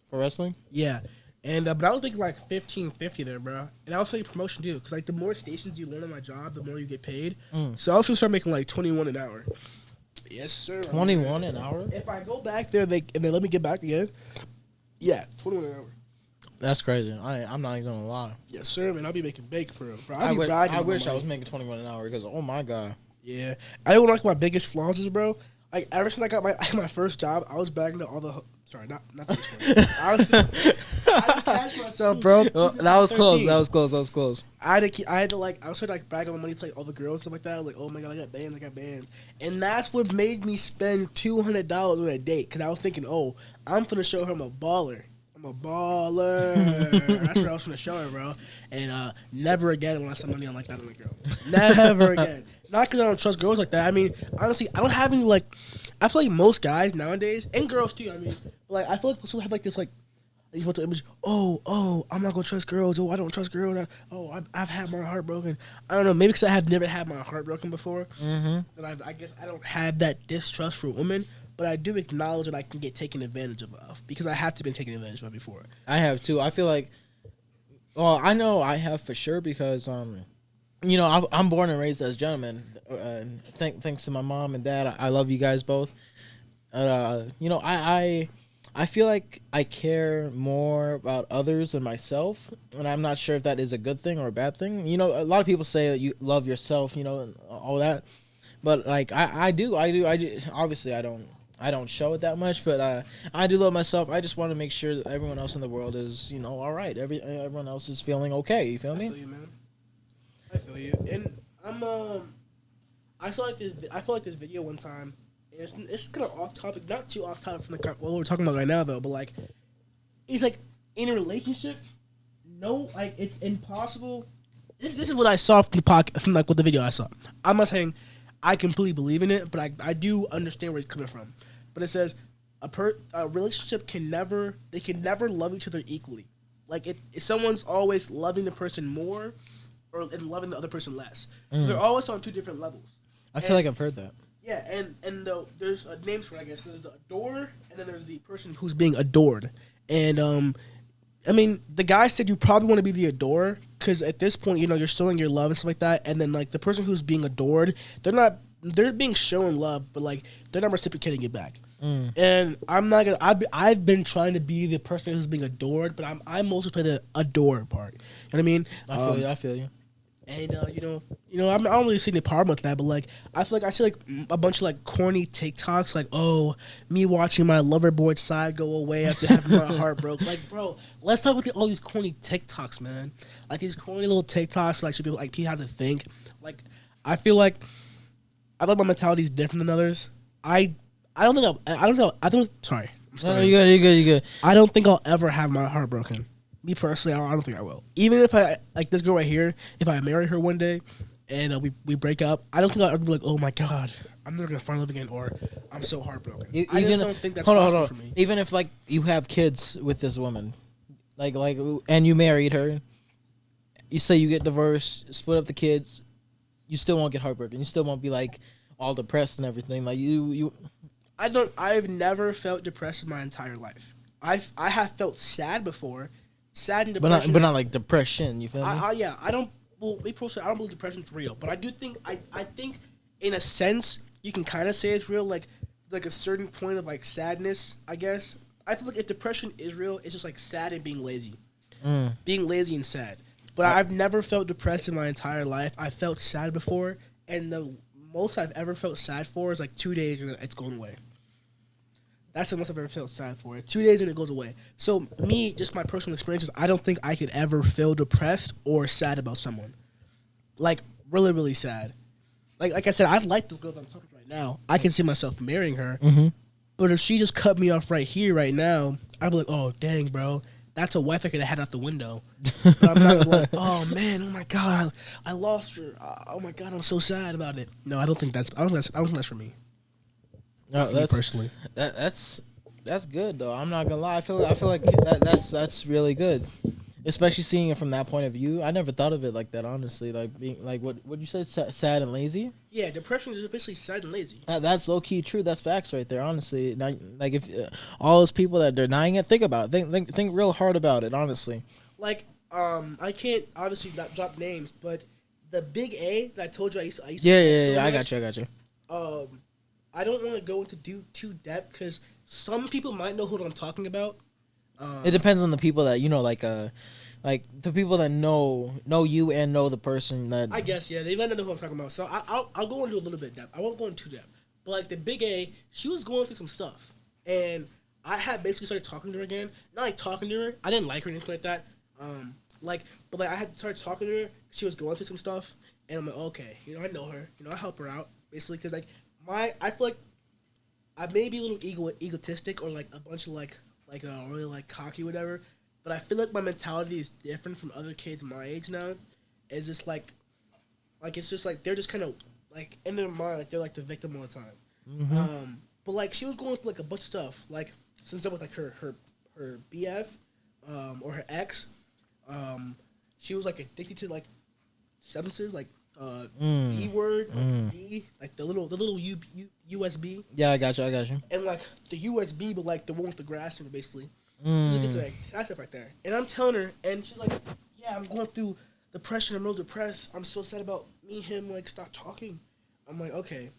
For wrestling? Yeah, And but I was making like 15.50 there, bro. And I was taking promotion too, because like the more stations you learn on my job, the more you get paid. So I was gonna start making like 21 an hour. Yes, sir. 21 an hour. If I go back there, and they let me get back again. Yeah, 21 an hour. That's crazy. I'm not even gonna lie. Yes, sir, man. I'll be making bank for real, bro. I wish I was making 21 an hour because oh my god. Yeah, I know like my biggest flaws is, bro. Like ever since I got my first job, I was bagging to all the. Sorry, not this one. I would catch myself, bro. Well, that was close. That was close. I had to like I was like bragging on my money, play all the girls stuff like that. Like, oh my god, I got bands, and that's what made me spend $200 on a date because I was thinking, oh, I'm gonna show her I'm a baller. I'm a baller. That's what I was gonna show her, bro. And never again when I spend money on like that on a girl. Never again. Not because I don't trust girls like that. I mean, honestly, I don't have any like. I feel like most guys nowadays and girls too. I mean, like I feel like people have like this like these mental image. Oh, I'm not gonna trust girls. Oh, I don't trust girls. Oh, I've had my heart broken. I don't know. Maybe because I have never had my heart broken before. Mm-hmm. I guess I don't have that distrust for women. But I do acknowledge that I can get taken advantage of because I have to been taken advantage of before. I have too. I feel like, well, I know I have for sure because, you know, I'm born and raised as gentlemen. Thanks to my mom and dad, I love you guys both. You know, I feel like I care more about others than myself, and I'm not sure if that is a good thing or a bad thing. You know, a lot of people say that you love yourself, you know, and all that, but like I do. Obviously, I don't show it that much, but I do love myself. I just want to make sure that everyone else in the world is, you know, all right. Everyone else is feeling okay. You feel me? I feel you, man. I feel you. And I feel like this video one time. And it's kind of off topic, not too off topic from what we're talking about right now, though. But like, he's like in a relationship. No, like it's impossible. This is what I saw from like what the video I saw. I'm not saying I completely believe in it, but I do understand where he's coming from. But it says a relationship can never love each other equally. Like if someone's always loving the person more, and loving the other person less. So they're always on two different levels. I feel like I've heard that. Yeah, and there's names for it, I guess. There's the adorer, and then there's the person who's being adored. And I mean, the guy said you probably want to be the adorer because at this point, you know, you're showing your love and stuff like that. And then like the person who's being adored, they're being shown love, but like they're not reciprocating it back. And I'm not gonna. I've been trying to be the person who's being adored, but I'm mostly playing the adore part. You know what I mean? I feel you. And I don't really see any problem with that, but like I feel like I see like a bunch of like corny TikToks, like oh, me watching my loverboard side go away after having my heart broke. Like, bro, let's not with all these corny TikToks, man. Like these corny little TikToks, like should people like how to think. Like I feel like my mentality is different than others. Sorry. No, you're good. I don't think I'll ever have my heart broken. Me personally, I don't think I will. Even if I like this girl right here, if I marry her one day and we break up, I don't think I'll ever be like, oh my god, I'm never gonna find love again, or I'm so heartbroken. I just don't think that's possible for me. Even if like you have kids with this woman, like and you married her, you say you get divorced, split up the kids, you still won't get heartbroken. You still won't be like all depressed and everything. Like you. I've never felt depressed in my entire life. I have felt sad before. Sad and depression. But not like depression, you feel me? I don't believe depression's real. But I do think, I think in a sense, you can kind of say it's real, like a certain point of like sadness, I guess. I feel like if depression is real, it's just like sad and being lazy. Being lazy and sad. But I've never felt depressed in my entire life. I felt sad before, and the most I've ever felt sad for is like 2 days and it's going away. That's the most I've ever felt sad for. 2 days and it goes away. So me, just my personal experiences, I don't think I could ever feel depressed or sad about someone. Like, really, really sad. Like I said, I like this girl that I'm talking to right now. I can see myself marrying her. Mm-hmm. But if she just cut me off right here, right now, I'd be like, oh, dang, bro. That's a wife I could have had out the window. But I'm not like, oh, man, oh, my God, I lost her. Oh, my God, I'm so sad about it. No, I don't think that's for me. No, that's personally. That's good though. I'm not gonna lie. I feel like that's really good. especially seeing it from that point of view. I never thought of it like that, honestly. Like being like what you said, sad and lazy. Yeah, depression is basically sad and lazy. That's low key true. That's facts right there. Honestly, like if all those people that are denying it, think about it. Think real hard about it. Honestly. Like, I can't obviously not drop names, but the big A that I told you I used to Yeah. I got you. I don't want to go into too depth because some people might know who I'm talking about. It depends on the people that you know, like the people that know you and know the person that. I guess yeah, they might not know who I'm talking about. So I'll go into a little bit depth. I won't go into depth. But like the big A, she was going through some stuff, and I had basically started talking to her again. Not like talking to her. I didn't like her or anything like that. But I had started talking to her. She was going through some stuff, and I'm like, okay, I know her. I help her out basically because like I feel like I may be a little egotistic or like a bunch of like really like cocky whatever, but I feel like my mentality is different from other kids my age now. It's just like it's just like they're just kind of like in their mind like they're like the victim all the time. Mm-hmm. But like she was going through like a bunch of stuff like some stuff with like her BF or her ex. She was like addicted to like substances like B word, like B, like the little USB. Yeah, I got you. And like the USB, but like the one with the grass in it, basically. She's addicted to like, that stuff right there. And I'm telling her, and she's like, "Yeah, I'm going through depression. I'm real depressed. I'm so sad about me and him. Like, stop talking." I'm like, okay,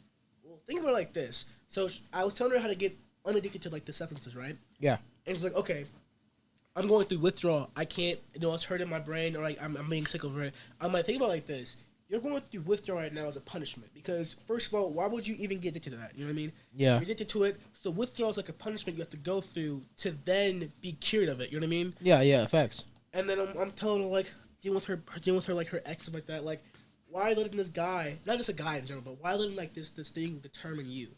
well, think about it like this. So I was telling her how to get unaddicted to like the substances, right? Yeah. And she's like, okay, I'm going through withdrawal. I can't, it's hurting my brain, or like I'm being sick over it. I'm like, think about it like this. You're going through withdrawal right now as a punishment because, first of all, why would you even get addicted to that? You know what I mean? Yeah. You're addicted to it, so withdrawal is like a punishment you have to go through to then be cured of it. You know what I mean? Yeah, facts. And then I'm telling her like dealing with her like her ex stuff like that. Like, why letting this guy, not just a guy in general, but why letting like this thing determine you?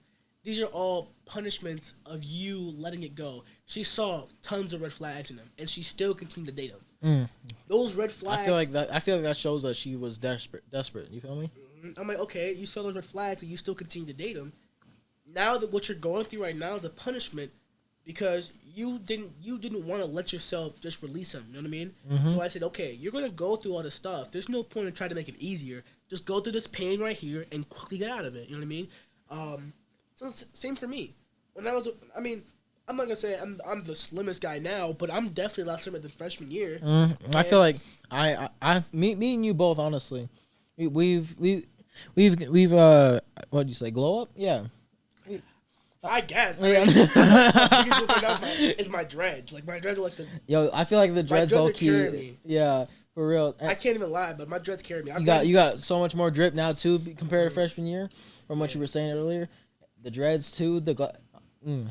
These are all punishments of you letting it go. She saw tons of red flags in him, and she still continued to date him. Those red flags. I feel like that shows that she was desperate. You feel me? I'm like, okay, you saw those red flags, and you still continue to date him. Now that what you're going through right now is a punishment because you didn't want to let yourself just release him. You know what I mean? Mm-hmm. So I said, okay, you're gonna go through all this stuff. There's no point in trying to make it easier. Just go through this pain right here and quickly get out of it. You know what I mean? So it's same for me. When I'm not gonna say I'm the slimmest guy now, but I'm definitely a lot slimmer than freshman year. I feel like me and you both, honestly, we've what do you say, glow up? Yeah. I guess. Yeah. It's my dreads. Like my dreads are like the. Yo, I feel like the dreads are low carrying key. me. Yeah, for real. I can't even lie, but my dreads carry me. You got so much more drip now too compared to freshman year, from what you were saying earlier. The dreads too. And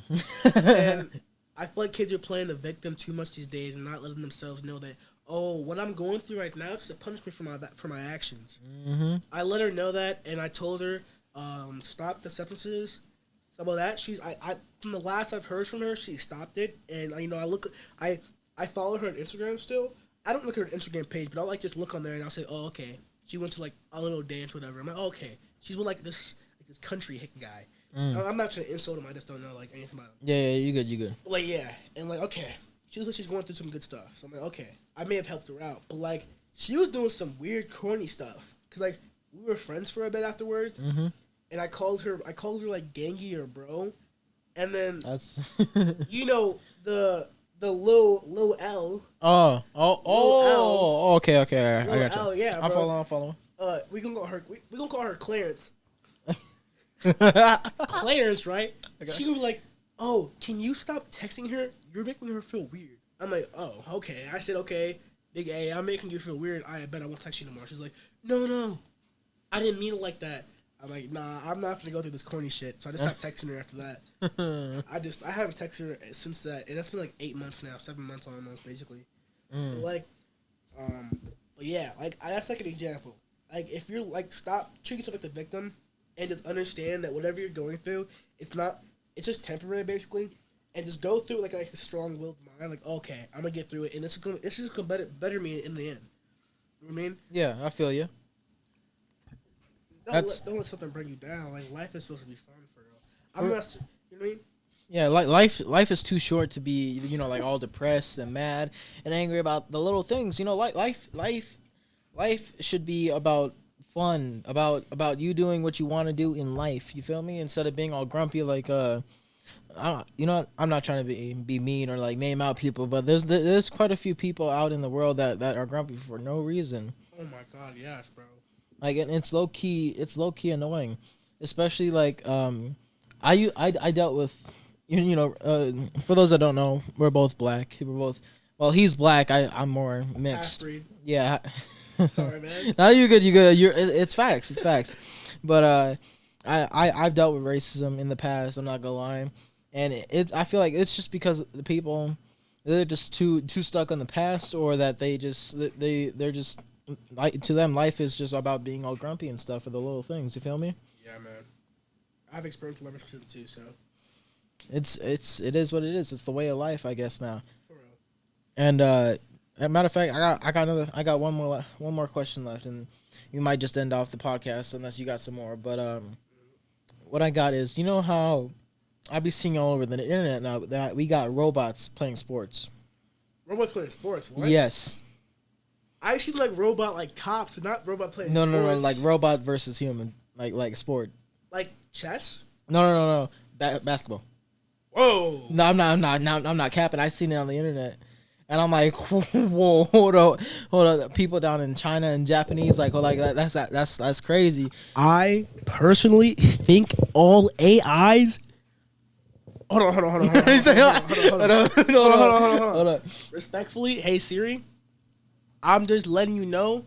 I feel like kids are playing the victim too much these days and not letting themselves know that, oh, what I'm going through right now is a punishment for my actions. Mm-hmm. I let her know that, and I told her, stop the substances. Some of that, I from the last I've heard from her, she stopped it, and I follow her on Instagram still. I don't look at her Instagram page, but I'll like just look on there and I'll say, oh, okay, she went to like a little dance, whatever. I'm like, oh, okay, she's with like this country hick guy. I'm not trying to insult him. I just don't know like anything about him. Yeah, you good. Like and like okay, she looks like she's going through some good stuff. So I'm like, okay, I may have helped her out, but like she was doing some weird corny stuff because like we were friends for a bit afterwards, and I called her like gangy or bro, and then that's the Lil L. Okay. I got you. L, yeah, I'm bro. following. We gonna call her Clarence. Clarence, right? Okay. She gonna be like, "Oh, can you stop texting her? You're making her feel weird." I'm like, "Oh, okay." I said, "Okay, big A, I'm making you feel weird. I bet I won't text you no more." She's like, "No, I didn't mean it like that." I'm like, "Nah, I'm not gonna go through this corny shit." So I just stopped texting her after that. I haven't texted her since that, and that's been like 8 months now, 7 months almost, basically. But yeah, like that's like an example. Like if you're like, stop treating yourself like the victim. And just understand that whatever you're going through, it's just temporary, basically. And just go through like a strong-willed mind, like, okay, I'm gonna get through it, and it's just gonna better me in the end. You know what I mean? Yeah, I feel you. Don't let something bring you down. Like life is supposed to be fun for real. You know what I mean? Yeah, like life is too short to be, you know, like all depressed and mad and angry about the little things. You know, like life should be about fun, about you doing what you want to do in life. You feel me? Instead of being all grumpy, like you know, I'm not trying to be mean or like name out people, but there's quite a few people out in the world that are grumpy for no reason. Oh my god, yes, bro. Like, and it's low key annoying, especially like I dealt with. You know, for those that don't know, we're both black. We're both. Well, he's black. I'm more mixed. Half-breed. Yeah. Sorry, man. No, you good. You good. It's facts. It's facts. But I've dealt with racism in the past. I'm not gonna lie, and I feel like it's just because the people they're just too stuck on the past, or that they're just like, to them life is just about being all grumpy and stuff for the little things. You feel me? Yeah, man. I've experienced Leverkusen too, so. It is what it is. It's the way of life, I guess now. For real. And as a matter of fact, I got one more question left, and we might just end off the podcast unless you got some more. But what I got is, you know how I be seeing all over the internet now that we got robots playing sports. Robots playing sports. What? Yes. I see like robot like cops, but not robot playing No, sports. no, like robot versus human, like sport. Like chess. No. Basketball. Whoa. No, I'm not capping. I seen it on the internet, and I'm like, whoa, hold up. People down in China and Japanese, like, that's crazy. I personally think all AIs. Hold on. Hold up. Respectfully, hey Siri, I'm just letting you know.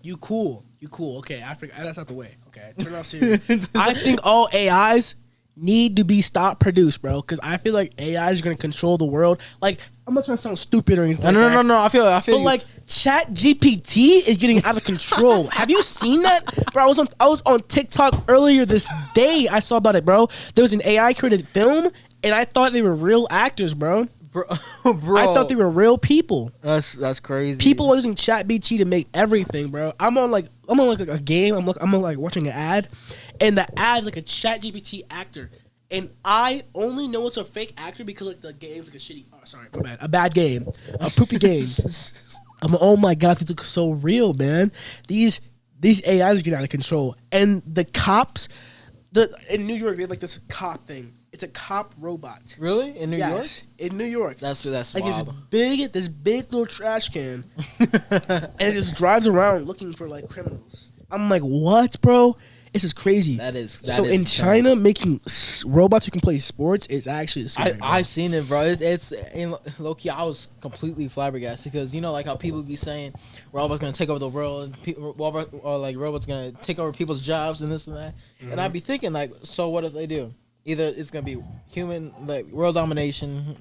You cool. Okay, I forgot. That's not the way. Okay, turn off Siri. I think all AIs need to be stopped produced, bro, because I feel like AI is going to control the world. Like, I'm not trying to sound stupid or anything. No. I feel but you. like, Chat GPT is getting out of control. Have you seen that, bro? I was on TikTok earlier this day. I saw about it, bro. There was an AI created film, and I thought they were real actors, bro. bro. I thought they were real people. That's crazy. People are using ChatGPT to make everything, bro. I'm on a game. I'm like watching an ad, and the ad like a ChatGPT actor, and I only know it's a fake actor because like the game's like a shitty. Oh, sorry, my bad. A bad game, a poopy game. I'm oh my god, these look so real, man. These AIs get out of control, and the cops, in New York they have like this cop thing. It's a cop robot. Really? In New York? In New York. That's like wild. this big little trash can, and it just drives around looking for like criminals. I'm like, what, bro? This is crazy. That is so in China, making robots who can play sports is actually scary. I've seen it, bro. It's in low key. I was completely flabbergasted because you know, like how people be saying robots gonna take over the world, or like robots gonna take over people's jobs and this and that. Mm-hmm. And I'd be thinking like, so what if they do? Either it's gonna be human, like world domination,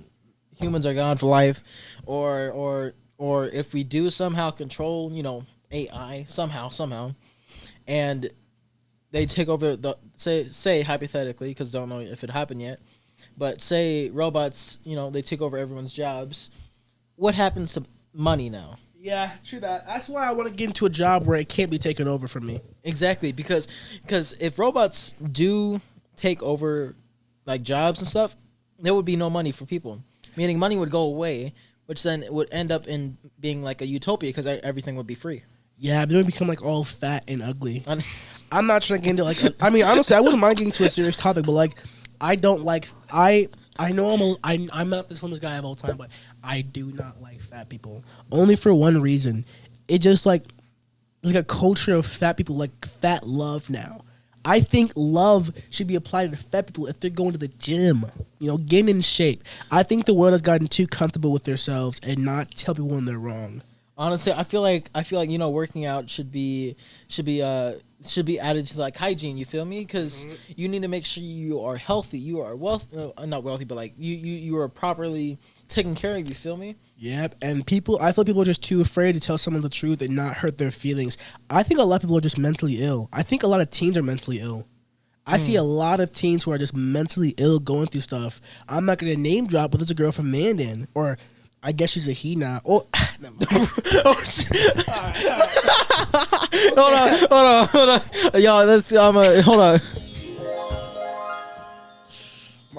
humans are gone for life, or if we do somehow control, you know, AI somehow, and they take over the say hypothetically, because don't know if it happened yet, but say robots, you know, they take over everyone's jobs. What happens to money now? Yeah, true that. That's why I want to get into a job where it can't be taken over from me. Exactly, because if robots do take over like jobs and stuff, there would be no money for people. Meaning money would go away, which then would end up in being like a utopia because everything would be free. Yeah, but it would become like all fat and ugly. I'm not trying to get into like. I mean, honestly, I wouldn't mind getting to a serious topic, but like, I don't like. I know I'm not the slimmest guy of all time, but I do not like fat people. Only for one reason. It just like there's like a culture of fat people, like fat love now. I think love should be applied to fat people if they're going to the gym, you know, getting in shape. I think the world has gotten too comfortable with themselves and not tell people when they're wrong. Honestly, I feel like you know, working out should be added to like hygiene. You feel me? Because you need to make sure you are healthy. You are not wealthy, but like you are properly taken care of. You feel me? Yep. And I feel people are just too afraid to tell someone the truth and not hurt their feelings. I think a lot of people are just mentally ill. I think a lot of teens are mentally ill. I see a lot of teens who are just mentally ill going through stuff. I'm not gonna name drop, but there's a girl from Mandan, or I guess she's a he now. Oh, hold on. Y'all, let's hold on.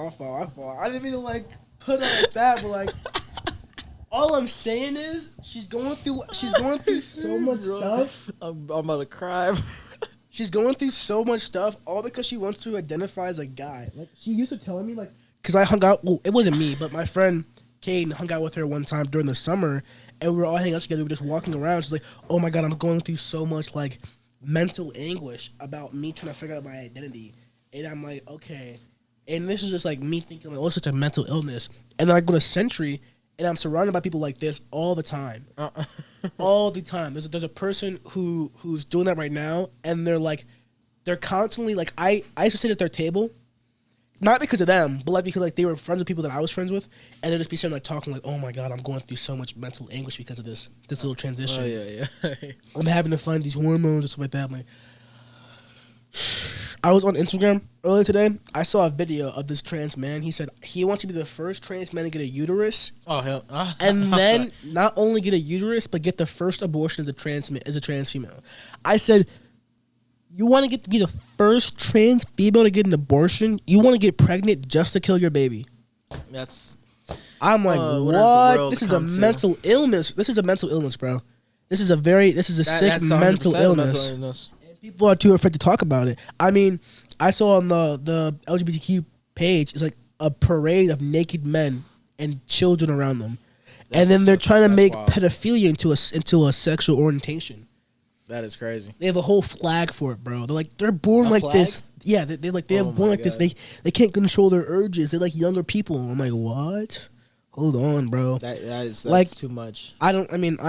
My fault. I didn't mean to like put it like that, but like all I'm saying is she's going through so much stuff. I'm about to cry. She's going through so much stuff all because she wants to identify as a guy. Like she used to tell me like, because I hung out. Well, it wasn't me, but my friend Kane hung out with her one time during the summer, and we were all hanging out together. We were just walking around. She's like, "Oh my god, I'm going through so much like mental anguish about me trying to figure out my identity." And I'm like, okay. And this is just like me thinking, like, oh, it's such a mental illness. And then I go to Century, and I'm surrounded by people like this all the time. All the time. There's a person who's doing that right now, and they're constantly, like, I used to sit at their table, not because of them, but, like, because, like, they were friends with people that I was friends with, and they'd just be sitting, like, talking, like, oh, my God, I'm going through so much mental anguish because of this little transition. Oh, yeah. I'm having to find these hormones and stuff like that. I'm like, I was on Instagram earlier today. I saw a video of this trans man. He said he wants to be the first trans man to get a uterus. Oh hell! And then not only get a uterus, but get the first abortion as a trans female. I said, you want to get to be the first trans female to get an abortion? You want to get pregnant just to kill your baby? That's. I'm like, what? This is a mental illness. This is a mental illness, bro. This is a sick mental illness. People are too afraid to talk about it. I mean, I saw on the LGBTQ page, it's like a parade of naked men and children around them. And then they're trying to make pedophilia into a sexual orientation. That is crazy. They have a whole flag for it, bro. They're born like this. Yeah, they have born like this. They can't control their urges. They're like younger people. I'm like, what? Hold on, bro. That's like, too much. I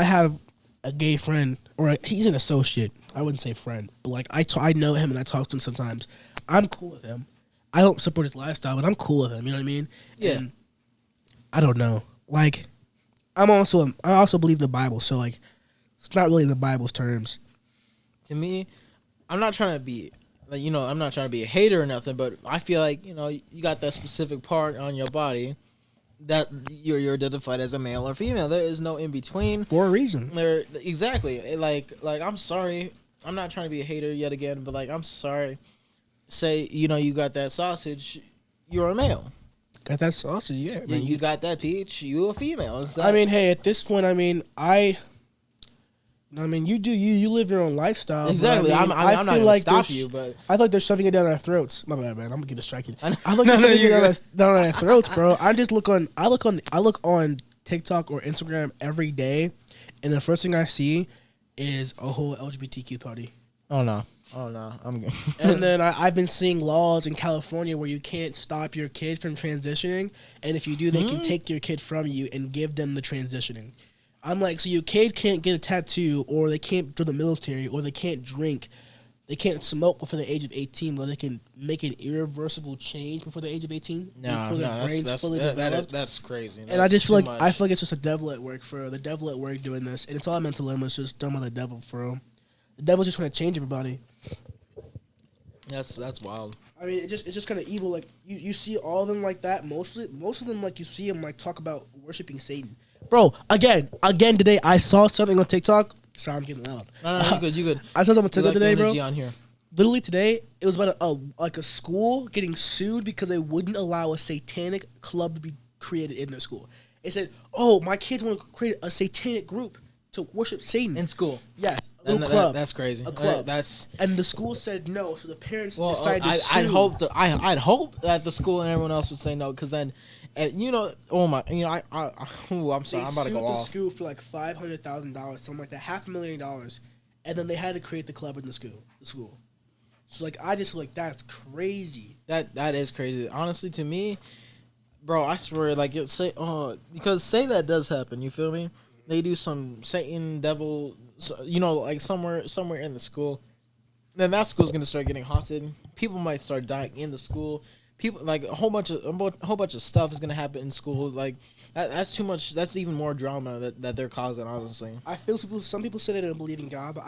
have a gay friend, or he's an associate. I wouldn't say friend, but like I know him and I talk to him sometimes. I'm cool with him. I don't support his lifestyle, but I'm cool with him. You know what I mean? Yeah. And I don't know. Like, I also believe the Bible, so like, it's not really in the Bible's terms. To me, I'm not trying to be, like, I'm not trying to be a hater or nothing, but I feel like you got that specific part on your body that you're identified as a male or female. There is no in between For a reason. Exactly. Like I'm sorry. I'm not trying to be a hater yet again, but like I'm sorry. Say you got that sausage, you're a male. Got that sausage, yeah. Man. You got that peach, you a female. I mean, hey, at this point, you live your own lifestyle. Exactly. I I'm not gonna stop you, but I thought they're shoving it down our throats. My bad, man. I'm gonna get distracted. I look they're shoving it down our throats, bro. I look on TikTok or Instagram every day, and the first thing I see is a whole LGBTQ party. Oh no, I'm good. And then I've been seeing laws in California where you can't stop your kid from transitioning, and if you do, they can take your kid from you and give them the transitioning. I'm like, so your kid can't get a tattoo, or they can't do the military, or they can't drink, they can't smoke before the age of 18, but they can make an irreversible change before the age of 18. No, that's crazy. And I just feel like it's just a devil at work doing this, and it's all mental illness, just done by the devil for real. The devil's just trying to change everybody. That's wild. I mean, it's just kind of evil. Like you see all of them like that. Most of them, like you see them like talk about worshiping Satan. Bro, again today, I saw something on TikTok. Sorry, I'm getting loud. No, you good. I saw something on TikTok today, bro. On here. Literally today, it was about a school getting sued because they wouldn't allow a satanic club to be created in their school. It said, "Oh, my kids want to create a satanic group to worship Satan in school." Yes, a little club. That's crazy. A club. And the school said no, so the parents decided to sue. I'd hope that the school and everyone else would say no, because then. I'm sorry, I'm about to go off. They sued the school for like $500,000, something like that, $500,000, and then they had to create the club in the school. So like, I just feel like that's crazy. That is crazy. Honestly, to me, bro, I swear, like because say that does happen. You feel me? They do some Satan devil, like somewhere in the school. Then that school's gonna start getting haunted. People might start dying in the school. People like a whole bunch of stuff is gonna happen in school. Like that's too much. That's even more drama that they're causing. Honestly, I feel some people say they don't believe in God, but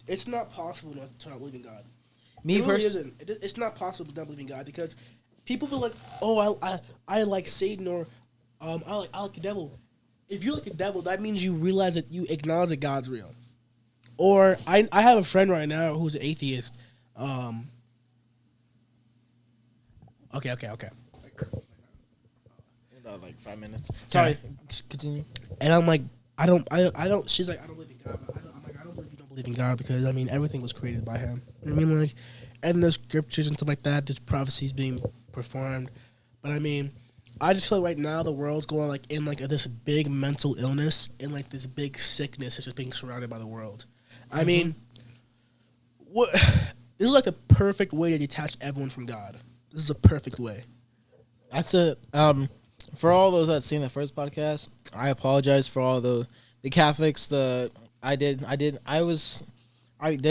it's not possible not to not believe in God. Me personally, it's not possible to not believe in God, because people feel like, oh, I like Satan, or I like the devil. If you like the devil, that means you realize that you acknowledge that God's real. Or I have a friend right now who's an atheist. Okay. About like 5 minutes. Sorry, continue. And I'm like, I don't. She's like, I don't believe in God. But I'm like, I don't believe you don't believe in God because I mean everything was created by Him. You know what I mean? Like, and there's scriptures and stuff like that. There's prophecies being performed. But I mean, I just feel like right now the world's going like in like this big mental illness and like this big sickness is just being surrounded by the world. I mean, what? This is like the perfect way to detach everyone from God. This is a perfect way. That's it. For all those that seen the first podcast, I apologize for all the Catholics. I did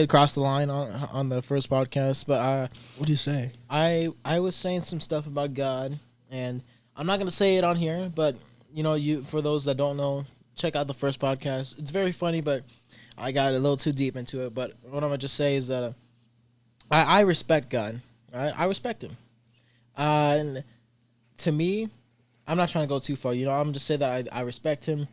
cross the line on the first podcast, but What do you say? I was saying some stuff about God, and I'm not gonna say it on here, but you for those that don't know, check out the first podcast. It's very funny, but I got a little too deep into it. But what I'm gonna just say is that I respect God. All right, I respect Him, and to me, I'm not trying to go too far. I'm just saying that I respect Him,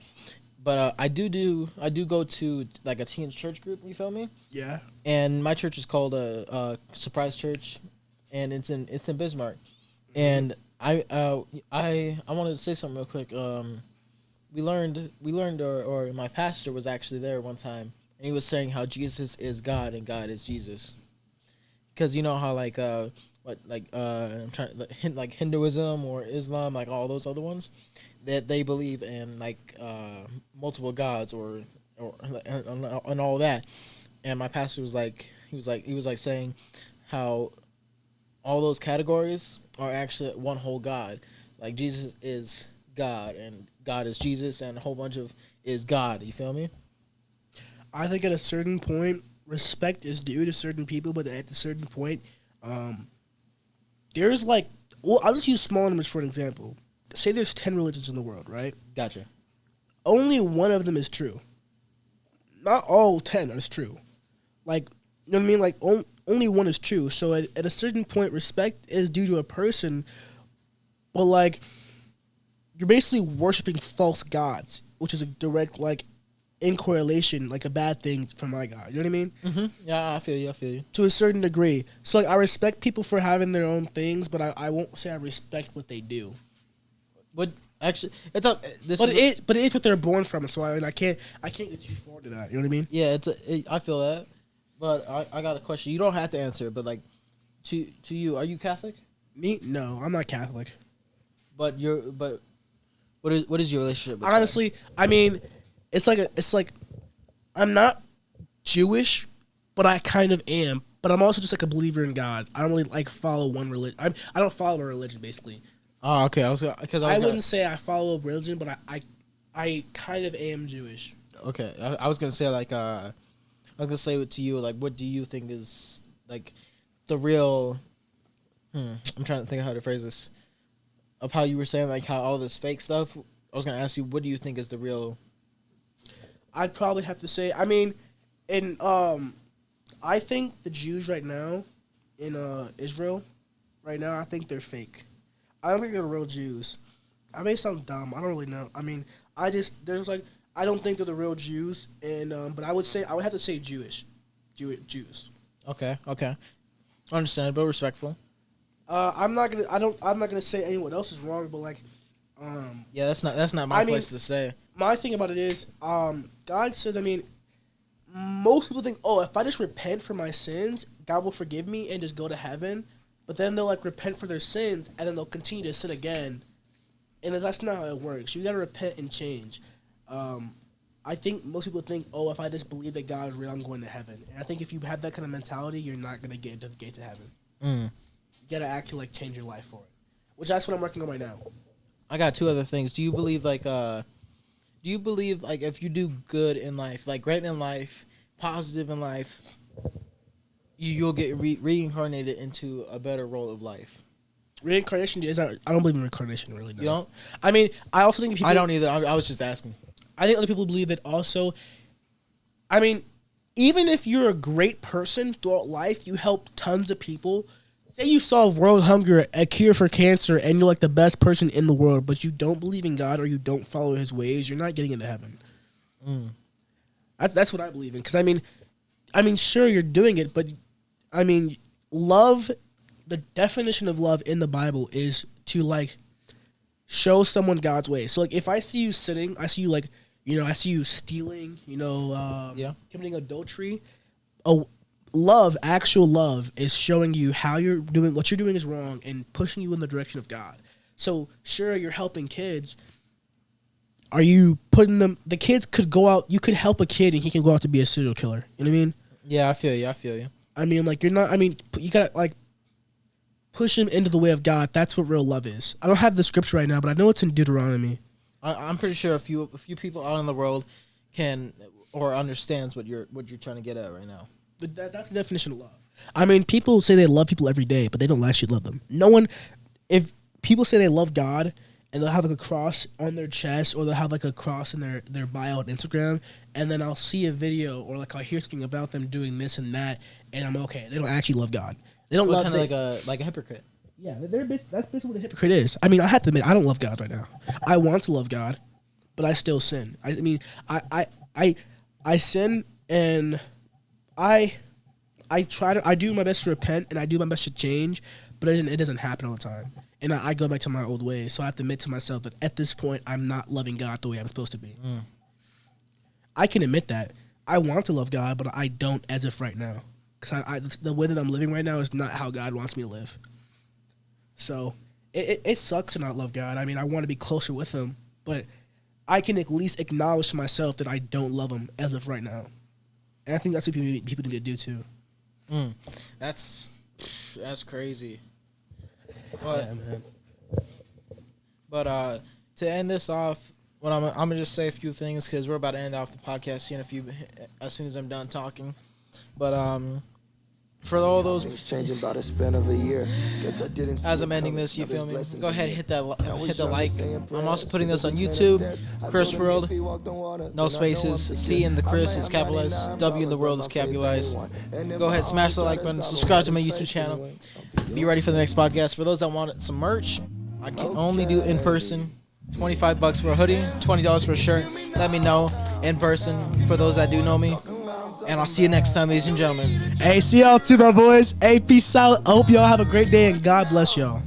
but I do go to like a teen church group. You feel me? Yeah. And my church is called a Surprise Church, and it's in Bismarck. And I wanted to say something real quick. We learned, or my pastor was actually there one time, and he was saying how Jesus is God and God is Jesus. Because you know how like I'm trying like Hinduism or Islam, like all those other ones, that they believe in like multiple gods or and all that. And my pastor was like, he was saying how all those categories are actually one whole God. Like Jesus is God and God is Jesus and a whole bunch of is God. You feel me? I think at a certain point, respect is due to certain people, but at a certain point, there's like, well, I'll just use small numbers for an example. Say there's 10 religions in the world, right? Gotcha. Only one of them is true. Not all 10 is true. Like, you know what I mean? Like, only one is true. So at a certain point, respect is due to a person, but like, you're basically worshiping false gods, which is a direct, like, in correlation, like a bad thing for my God. You know what I mean? Mm-hmm. Yeah, I feel you. To a certain degree. So, like, I respect people for having their own things, but I won't say I respect what they do. But actually, it's not. But it is what they're born from. So I can't get too forward to that. You know what I mean? Yeah, I feel that. But I got a question. You don't have to answer it, but like, to you, are you Catholic? Me? No, I'm not Catholic. But what is your relationship with Honestly, I mean, it's like I'm not Jewish, but I kind of am. But I'm also just like a believer in God. I don't really like follow one religion. I don't follow a religion basically. Oh, okay. I wouldn't say I follow a religion, but I kind of am Jewish. Okay, I was gonna say like I was gonna say to you like, what do you think is like the real? I'm trying to think of how to phrase this. Of how you were saying like how all this fake stuff. I was gonna ask you, what do you think is the real? I'd probably have to say, I mean, I think the Jews right now in Israel, right now, I think they're fake. I don't think they're real Jews. I may sound dumb. I don't really know. I mean, I don't think they're the real Jews, and but I would have to say Jews. Okay. Understandable, respectful. I'm not gonna say anyone else is wrong, but like, yeah, that's not my place to say. My thing about it is, God says, I mean, most people think, oh, if I just repent for my sins, God will forgive me and just go to heaven. But then they'll like repent for their sins and then they'll continue to sin again. And that's not how it works. You gotta repent and change. I think most people think, oh, if I just believe that God is real, I'm going to heaven. And I think if you have that kind of mentality, you're not gonna get into the gates of heaven. You gotta actually like change your life for it. Which that's what I'm working on right now. I got two other things. Do you believe if you do good in life, like great in life, positive in life, you'll get reincarnated into a better role of life? Reincarnation is not. I don't believe in reincarnation. Really, no. You don't? I mean, I also think people. I don't either. I was just asking. I think other people believe that also. I mean, even if you're a great person throughout life, you help tons of people. Say you solve world hunger, a cure for cancer, and you're like the best person in the world, but you don't believe in God or you don't follow His ways, you're not getting into heaven. That's what I believe in. Because I mean, sure you're doing it, but I mean, love. The definition of love in the Bible is to like show someone God's way. So like if I see you sinning, I see you like, I see you stealing, committing adultery. Actual love is showing you how you're doing, what you're doing is wrong and pushing you in the direction of God. So sure, you're helping kids. Are you putting them, the kids could go out, you could help a kid and he can go out to be a serial killer. You know what I mean? Yeah, I feel you. I mean, like you gotta like push him into the way of God. That's what real love is. I don't have the scripture right now, but I know it's in Deuteronomy. I'm pretty sure a few people out in the world can or understands what you're trying to get at right now. That's the definition of love. I mean, people say they love people every day, but they don't actually love them. No one, if people say they love God and they'll have like a cross on their chest or they'll have like a cross in their bio on Instagram, and then I'll see a video or like I'll hear something about them doing this and that, and I'm okay. They don't actually love God. They don't love kind of like a hypocrite. Yeah, that's basically what a hypocrite is. I mean, I have to admit, I don't love God right now. I want to love God, but I still sin. I mean, I sin and I do my best to repent and I do my best to change, but it doesn't happen all the time. And I go back to my old ways. So I have to admit to myself that at this point, I'm not loving God the way I'm supposed to be. I can admit that. I want to love God, but I don't as if right now. Because the way that I'm living right now is not how God wants me to live. So it sucks to not love God. I mean, I want to be closer with him, but I can at least acknowledge to myself that I don't love him as of right now. And I think that's what people need to do too. That's crazy. Yeah, man. But to end this off, I'm gonna just say a few things because we're about to end off the podcast as soon as I'm done talking. But for all those changing about a span of a year. Guess I didn't as I'm ending this, you feel me? Go ahead, hit the like. I'm also putting this on YouTube. Chris World, no spaces. C in the Chris is capitalized. W in the world is capitalized. Go ahead, smash the like button. Subscribe to my YouTube channel. Be ready for the next podcast. For those that want some merch, I can only do in person. $25 for a hoodie, $20 for a shirt. Let me know in person for those that do know me. And I'll see you next time, ladies and gentlemen. Hey, see y'all too, my boys. Hey, peace out. I hope y'all have a great day and God bless y'all.